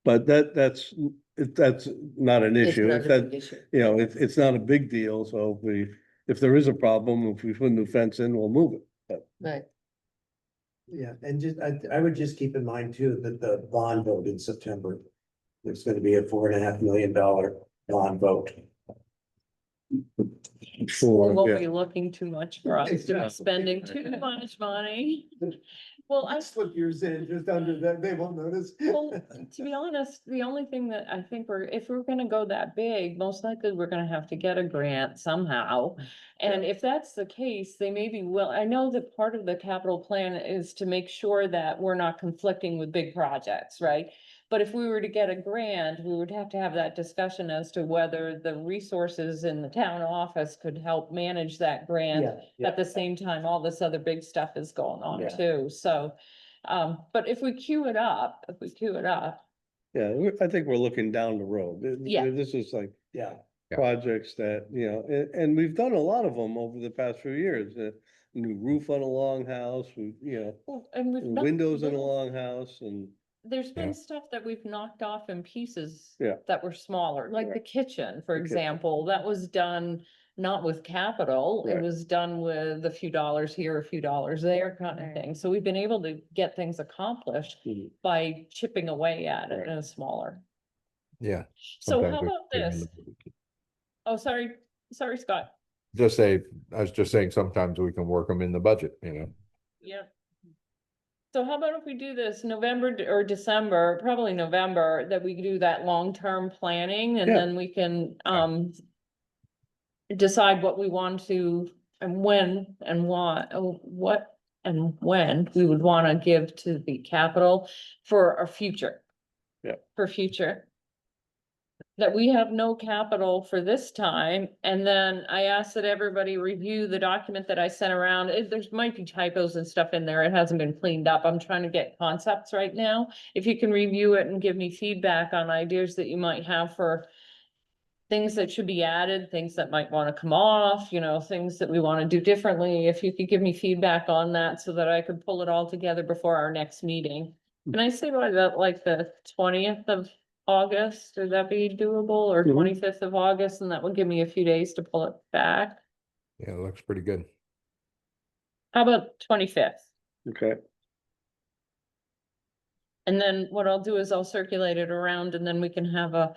But that's not an It's issue. not If a that, big issue. you know, it's not a big deal, so if there is a problem, if we put a new fence in, we'll move it. Right, Yeah, and just, I would just keep in mind too, that the bond vote in September, there's gonna be a $4.5 million bond vote. We Sure, won't yeah. be looking too much for us to be Exactly. spending too much money. Well, I, Slip yours in just under that, they won't notice. well, to be honest, the only thing that I think if we're gonna go that big, most likely we're gonna have to get a grant somehow. And if that's the case, they may be I know that part of the capital plan is to make sure that we're not conflicting with big projects, right? But if we were to get a grant, we would have to have that discussion as to whether the resources in the town office could help manage that grant. Yeah, At the same time, all this other big stuff is going on Yeah. too, so. But if we queue it up, Yeah, I think we're looking down the road. Yeah. This is like yeah. Yeah. projects that, you know, and we've done a lot of them over the past few years. New roof on a longhouse, you know, well, and we've. knocked windows in a little- longhouse and. There's Yeah. been stuff that we've knocked off in pieces. Yeah. That were smaller, like the Right. kitchen, for The kitchen. example, that was done not with capital, it Right. was done with a few dollars here, a few dollars there kind of thing. So we've been able to get things accomplished Mhm. by chipping away at it Right. in a smaller. Yeah. So sometimes how we about put them in this? the- Oh, sorry, Scott. Just say, I was just saying, sometimes we can work them in the budget, you know. Yeah. So how about if we do this November or December, probably November, that we do that long-term planning and Yeah. then we can, decide what we want to and when and what and when we would want to give to the capital for our future. Yeah. For future. That we have no capital for this time, and then I asked that everybody review the document that I sent around. There's might be typos and stuff in there. It hasn't been cleaned up. I'm trying to get concepts right now. If you can review it and give me feedback on ideas that you might have for things that should be added, things that might want to come off, you know, things that we want to do differently. If you could give me feedback on that so that I could pull it all together before our next meeting. Can I say by the, like the 20th of August, would that be doable, or Mhm. 25th of August, and that would give me a few days to pull it back? Yeah, it looks pretty good. How about 25th? Okay, And then what I'll do is I'll circulate it around and then we can have a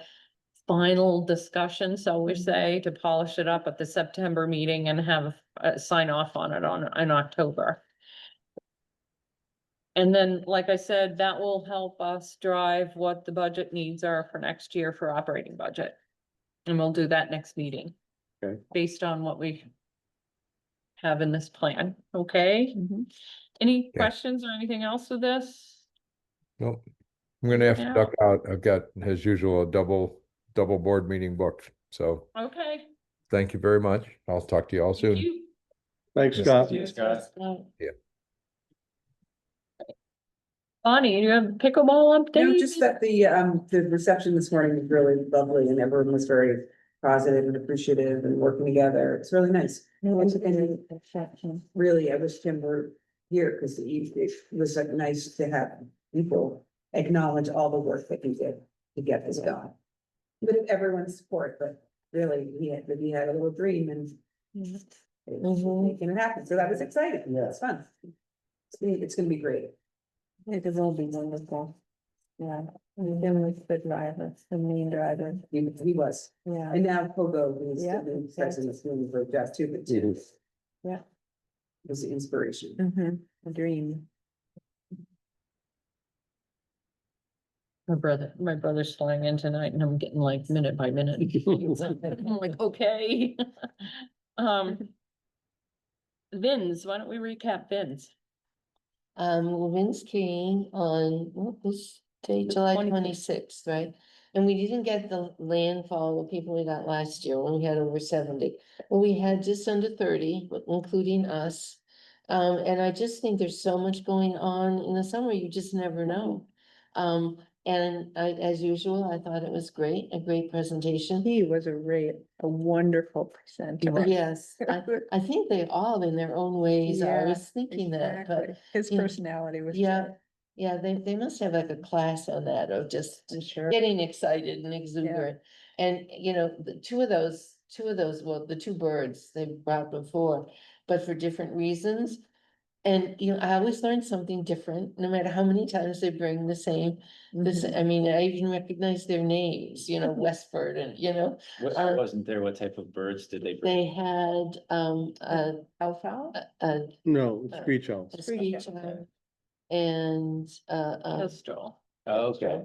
final discussion, so we say, to polish it up at the September meeting and have a sign off on it in October. And then, like I said, that will help us drive what the budget needs are for next year for operating budget. And we'll do that next meeting. Okay. Based on what we have in this plan, okay? Any Yeah. questions or anything else with this? Nope. I'm gonna have to Yeah. duck out. I've got, as usual, a double board meeting booked. So Okay. thank you very much. I'll talk to you all Thank soon. you. thanks, Scott. Yeah. Bonnie, you have a pickleball update? No, just that the reception this morning was really lovely and everyone was very positive and appreciative and working together. It's really nice. And really, I wish Tim were here because it was like nice to have people acknowledge all the work that he did to get this going. With everyone's support, but really, he had a little dream and it was making it happen. So that was exciting. Yeah. It's fun. It's gonna be great. It will be wonderful. Yeah, and Jim was the driver, the main driver. He was, Yeah. and now Pogo, who's Yeah. the new president, is doing a great job too, but too. Yeah. Was the inspiration. A dream. My brother's flying in tonight and I'm getting like minute by minute. I'm like, okay. Um. Vins, why don't we recap Vins? Well, Vince came on, what was date, July 25th. 26th, right? And we didn't get the landfall of people we got last year when we had over 70. Well, we had just under 30, including us. And I just think there's so much going on in the summer, you just never know. And as usual, I thought it was great, a great presentation. He was a wonderful presenter. Yes, I think they all in their own ways are. I Yeah, was thinking that, but Exactly. His you know, personality was. yeah, great. yeah, they must have like a class on that of just I'm sure. getting excited and exuberant. And, you know, the two of those, well, the two birds they brought before, but for different reasons. And, you know, I always learn something different, no matter how many times they bring the same, this, Mhm. I mean, I even recognize their names, you know, Westford and, you know. What Uh, wasn't there? What type of birds did they bring? They had, Alfalfa? a No, Uh, screech owl. screech owl and, Kestrel. Oh, okay.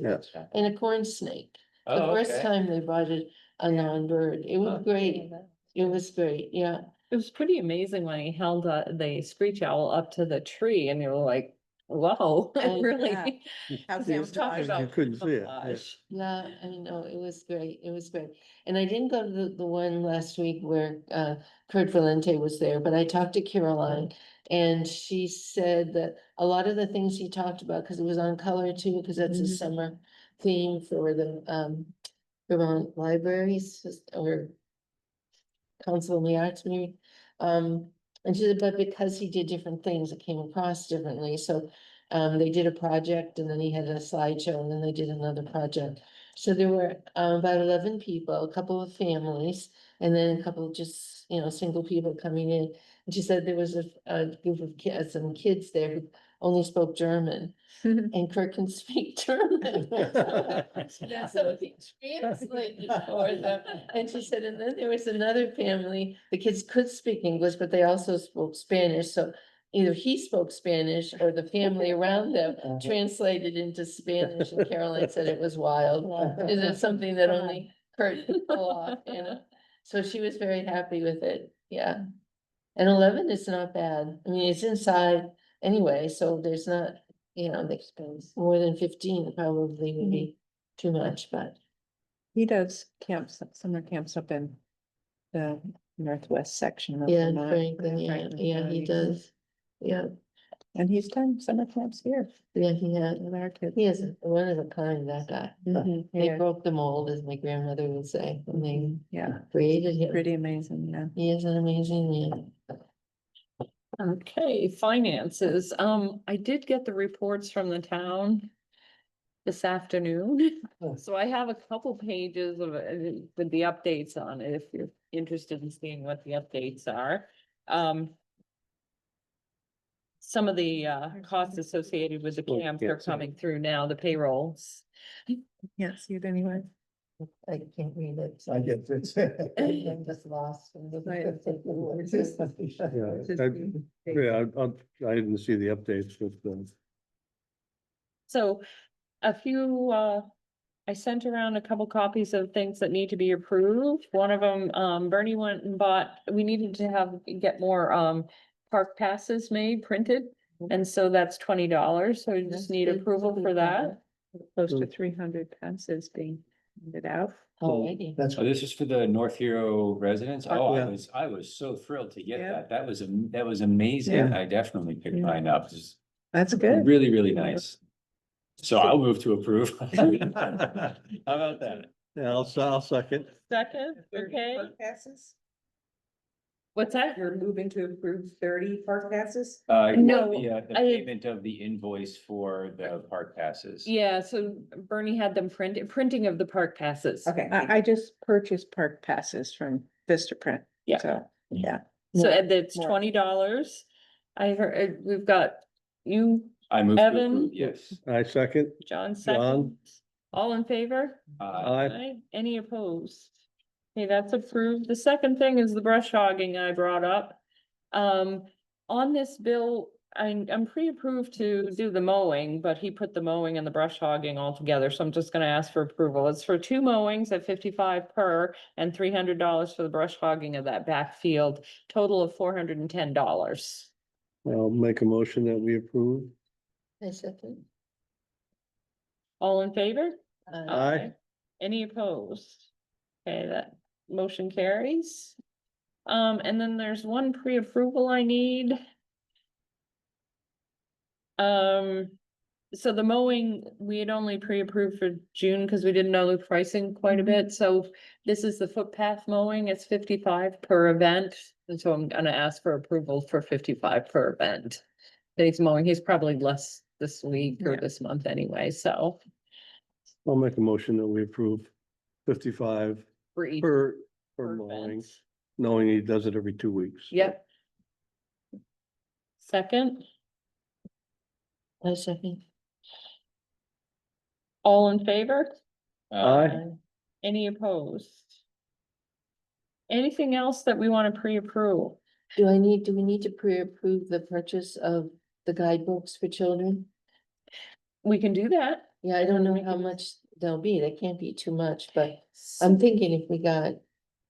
Yeah. And a corn snake. The Oh, first okay. time they brought it a non-bird, it was Huh. great, it was great, yeah. It was pretty amazing when he held the screech owl up to the tree and you were like, whoa, Oh, really. yeah. How He was talking camouflage. You about couldn't see it, yeah. camouflage. Yeah, I know, it was great, it was great. And I didn't go to the one last week where Kurt Valente was there, but I talked to Caroline. And she said that a lot of the things he talked about, because it was on color too, because that's a Mhm. summer theme for the Vermont libraries or Council on the Arts maybe. And she said, but because he did different things, it came across differently, so they did a project and then he had a slideshow and then they did another project. So there were about 11 people, a couple of families, and then a couple of just, you know, single people coming in. And she said there was a group of kids, some kids there who only spoke German. And Kurt can speak German. So he translated for them. And she said, and then there was another family, the kids could speak English, but they also spoke Spanish, so either he spoke Spanish or the family around them translated into Spanish, and Caroline said it was wild. It is something that only Kurt could pull off, you know? So she was very happy with it, yeah. And 11 is not bad, I mean, it's inside anyway, so there's not, you know, the expense, more than 15 probably would be too much, but. He does camps, summer camps up in the northwest section of Yeah, Vermont. Franklin, yeah, Franklin yeah, County. he does, yeah, And he's done summer camps here yeah, he had, with our kids. he is one of a kind, that guy. Mhm, They yeah. broke the mold, as my grandmother would say, when they Mhm, yeah, created him. pretty amazing, yeah. He is an amazing man. Okay, finances. I did get the reports from the town this afternoon. Oh. So I have a couple pages of it with the updates on it, if you're interested in seeing what the updates are. Some of the costs associated with the Oh, camp yeah, are sorry. coming through now, the payrolls. Can't see it anyway. I can't read it. I get it. I'm just lost. I'm looking Right. for the words. I didn't see the updates, but, So a few, I sent around a couple copies of things that need to be approved. One of them, Bernie went and bought, we needed to get more, park passes made, printed. And so that's $20. So we just need approval for that. Close to 300 passes being handed out. Alrighty. That's Oh, this is for the North Hero residents? Oh, Yeah. I was so thrilled to get Yeah. that. That was amazing. Yeah. I definitely picked Yeah. mine up. It's That's good. really, really nice. So I'll move to approve. How about that? yeah, I'll second. Second, okay. Passes? What's that? You're moving to approve 30 park passes? No, The I- payment of the invoice for the park passes. Yeah, so Bernie had them printing of the park passes. Okay. I just purchased park passes from Vistaprint. Yeah. So, yeah. So More- that's more. $20. I heard, we've got you, I move. to Evan? approve, Yes. I second. John John. second. All in favor? Aye. Any opposed? Okay, that's approved. The second thing is the brush hogging I brought up. On this bill, I'm pre-approved to do the mowing, but he put the mowing and the brush hogging all together, so I'm just gonna ask for approval. It's for 2 mowings at 55 per and $300 for the brush hogging of that backfield, total of $410. I'll make a motion that we approve. I second. All in favor? Aye. Any opposed? Okay, that motion carries. And then there's one pre-approval I need. So the mowing, we had only pre-approved for June because we didn't know the pricing quite a bit, so this is the footpath mowing, it's 55 per event. And so I'm gonna ask for approval for 55 per event. That he's mowing, he's probably less this week or Yeah. this month anyway, so. I'll make a motion that we approve 55 For each. per per mowing, event. knowing he does it every 2 weeks. Yep. Second, I second. all in favor? Aye. Any opposed? Anything else that we want to pre-approve? Do we need to pre-approve the purchase of the guidebooks for children? We can do that. Yeah, I don't know We how can- much they'll be. They can't be too much, but I'm thinking if we got,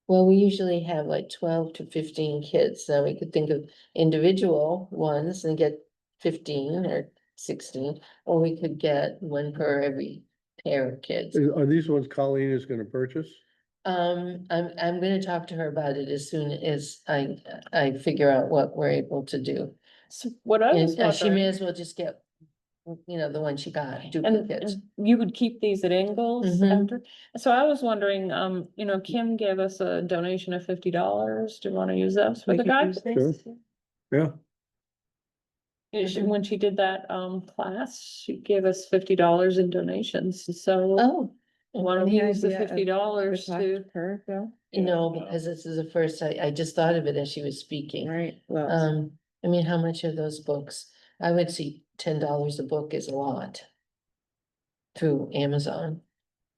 well, we usually have like 12 to 15 kids, so we could think of individual ones and get 15 or 16, or we could get one per every pair of kids. Are these ones Colleen is gonna purchase? I'm gonna talk to her about it as soon as I figure out what we're able to do. So what I was And she may wondering, as well just get, the one she got, and duplicates. and you would keep these at Ingles Mhm. after? So I was wondering, Kim gave us a donation of $50. Do you want to use those for We the could guy? use these. Yeah, When she did that class, she gave us $50 in donations, so Oh. why don't we Any use the idea of $50 to? Per bill? Because this is the first, I just thought of it as she was speaking. Right, well, I mean, how much are those books? I would see $10 a book is a lot. Through Amazon,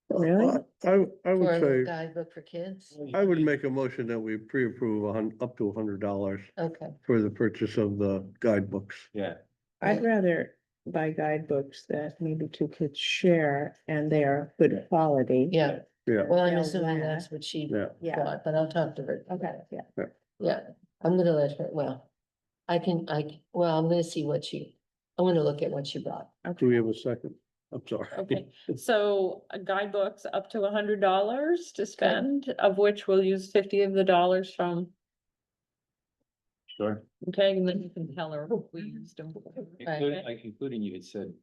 really? I for would a say, guidebook for kids, I would make a motion that we pre-approve up to $100 okay. for the purchase of the guidebooks. Yeah, I'd rather buy guidebooks that maybe 2 kids share and they are good quality. Yeah, Yeah, well, I'm They'll assuming last. that's what she yeah. Yeah. bought, but I'll talk to her. Okay, yeah. Yeah, I'm gonna let her, well, I'm gonna see I'm gonna look at what she brought. Do we have a second? I'm sorry. Okay, so guidebooks up to $100 to spend, of which we'll use 50 of the dollars from, sure. okay, and then you can tell her we used them. Including you had said,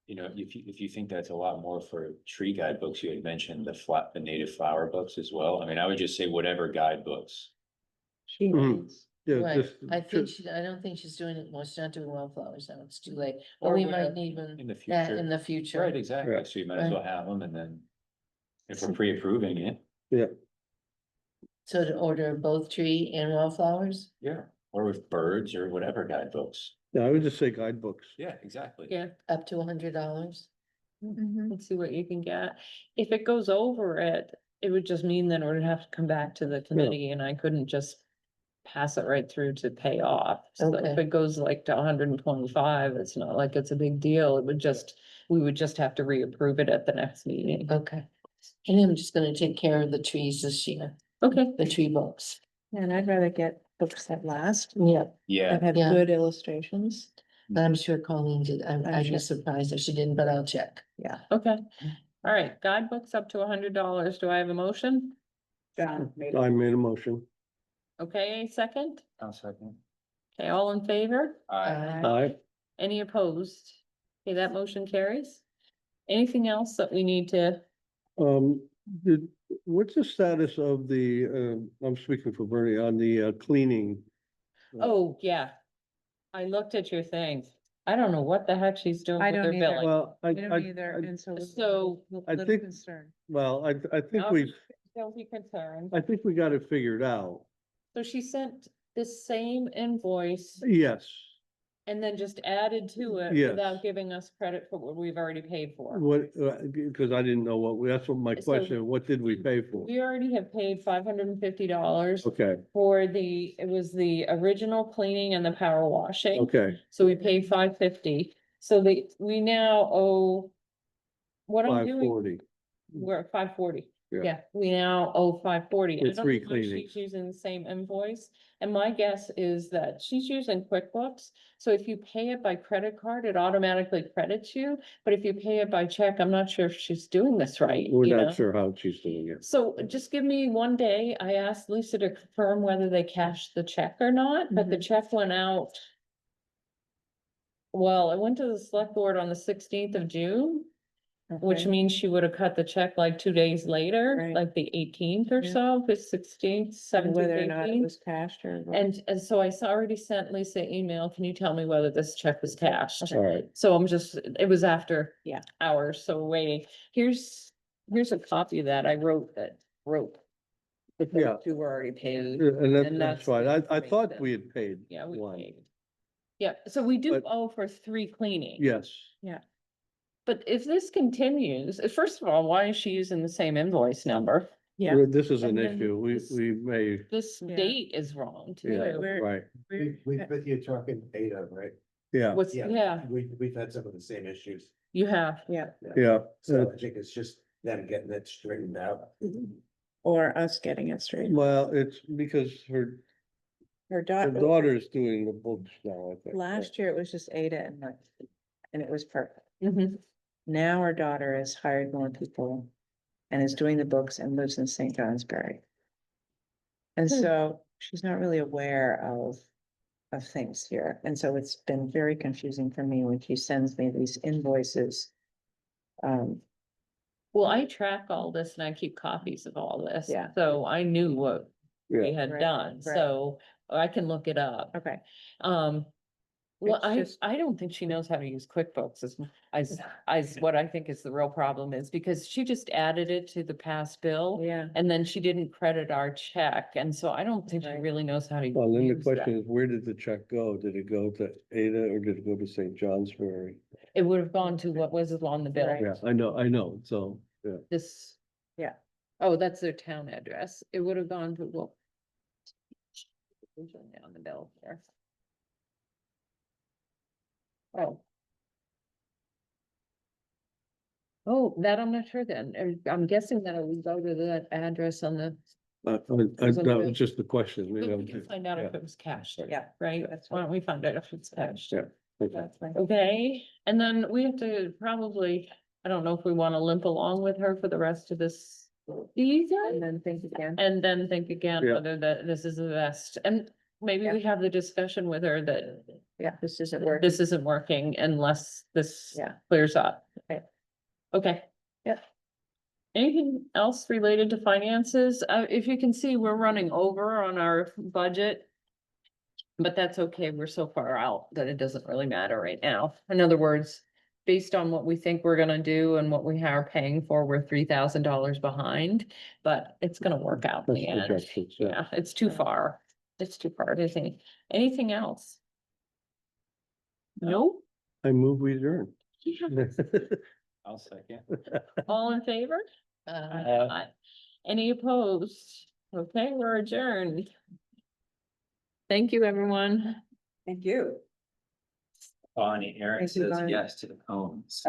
if you think that's a lot more for tree guidebooks, you had mentioned the native flower books as well. I mean, I would just say whatever guidebooks. She Mhm. needs. Yeah, Right, just, I don't think she's doing it, well, she's not doing wildflowers now, it's too late, Or or we whatever, might need In one the that future. in the future. Right, exactly. Right. So you might as well have them and then. If we're pre-approving it, So to order both tree and wildflowers, yeah, or with birds or whatever guidebooks. yeah, I would just say guidebooks. Yeah, exactly. Yeah, up to $100. let's see what you can get. If it goes over it, it would just mean that it would have to come back to the committee and I couldn't just pass it right through to pay off. So if Okay. it goes like to 125, it's not like it's a big deal. We would just have to reapprove it at the next meeting. Okay. And I'm just gonna take care of the trees this year, Okay, the tree books. And I'd rather get books that last, Yeah, Yeah, that have Yeah. good illustrations. but I'm sure Colleen did. I'd sure. be surprised if she didn't, but I'll check. Yeah. okay. All right, guidebooks up to $100. Do I have a motion? John made I made a motion. Okay, a second? I'll second. Okay, all in favor? Aye. Aye. Any opposed? Okay, that motion carries. Anything else that we need to, What's the status of I'm speaking for Bernie, on the cleaning? oh, yeah. I looked at your thing. I don't know what the heck she's doing I with her don't either. billing. Well, I don't either, and so. So- I Little think- concerned. I think Oh. we, Don't be concerned. I think we got it figured out. So she sent the same invoice Yes, and then just added to it Yes. without giving us credit for what we've already paid for. What, because I didn't know that's what my So- question, what did we pay for? We already have paid $550 Okay, for it was the original cleaning and the power washing. okay, So we paid $550, so we now owe. What I'm doing, 540. we're at $540. Yeah. Yeah, we now owe $540. I For don't know three why cleanings. She's using the same invoice, and my guess is that she's using QuickBooks. So if you pay it by credit card, it automatically credits you, but if you pay it by check, I'm not sure if she's doing this right. We're you know? not sure how she's doing it. So just give me one day. I asked Lisa to confirm whether they cashed the check or not, but the check went out. Well, it went to the select board on the 16th of June, which Okay. means she would have cut the check like 2 days later, Right. like the 18th or Yeah. so, the 16th, And 17th, whether or not it 18th. was cashed or. what. And so I already sent Lisa an email. Can you tell me whether this check was cashed? All right, So it was after. Yeah. Hours, so we're waiting. Here's a copy of that I wrote. The Yeah. two were already paid. and that's And that's that's fine. I what thought makes we had paid Yeah, we one. paid. Yeah, so we do But- owe for 3 cleaning. Yes, But if this continues, first of all, why is she using the same invoice number? Yeah. this is an And then issue. this- We may, This Yeah. date is wrong yeah, too. We're- right, You're talking Ada, right? yeah, Yeah, We've had some of the same issues. you have. Yeah, yeah. So I think it's just them getting it straightened out. or us getting it straight. Well, it's because her Her daughter. daughter's doing the books now, I think. Last year it was just Ada and it was perfect. Mhm. Now our daughter has hired more people and is doing the books and lives in St. Johnsbury. And Hmm. so she's not really aware of things here. And so it's been very confusing for me when she sends me these invoices. Well, I track all this and I keep copies of all this. Yeah. So I knew what we Yeah, had Right, done, right. so I can look it up. Okay, Well, It's just- I don't think she knows how to use QuickBooks as what I think is the real problem is because she just added it to the past bill. yeah. And then she didn't credit our check, and so I don't think she Right. really knows how to. well, then the use that. question is, where did the check go? Did it go to Ada or did it go to St. Johnsbury? It would have gone to what was on the bill, Right. Yeah, I know, so, yeah. this. Yeah. Oh, that's their town address. It would have gone to, well. On the bill there. Oh. Oh, that I'm not sure then. I'm guessing that it would go to that address on the, That bill. was just the question. you but know, we can find out if yeah. it was cashed, Yeah. right? That's Why don't we find out if it's cashed? Yeah. Okay. That's fine. Okay, and then we have to probably, I don't know if we wanna limp along with her for the rest of this And season. then think again. And then think again Yeah. whether that this is the best, and maybe we have the discussion with her that Yeah, this isn't working. this isn't working unless this Yeah. clears up. Okay. Okay. Yeah. Anything else related to finances? If you can see, we're running over on our budget. But that's okay, we're so far out that it doesn't really matter right now. In other words, based on what we think we're gonna do and what we are paying for, we're $3,000 behind. But it's gonna work out in That's the end. projections, yeah. Yeah, it's too far. It's too far, isn't it? Anything else? Nope. I move we adjourn. I'll second. All in favor? Aye. Any opposed? Okay, we're adjourned. Thank you, everyone. Thank you. Bonnie, Eric Thank you, says Bonnie. yes to the cones.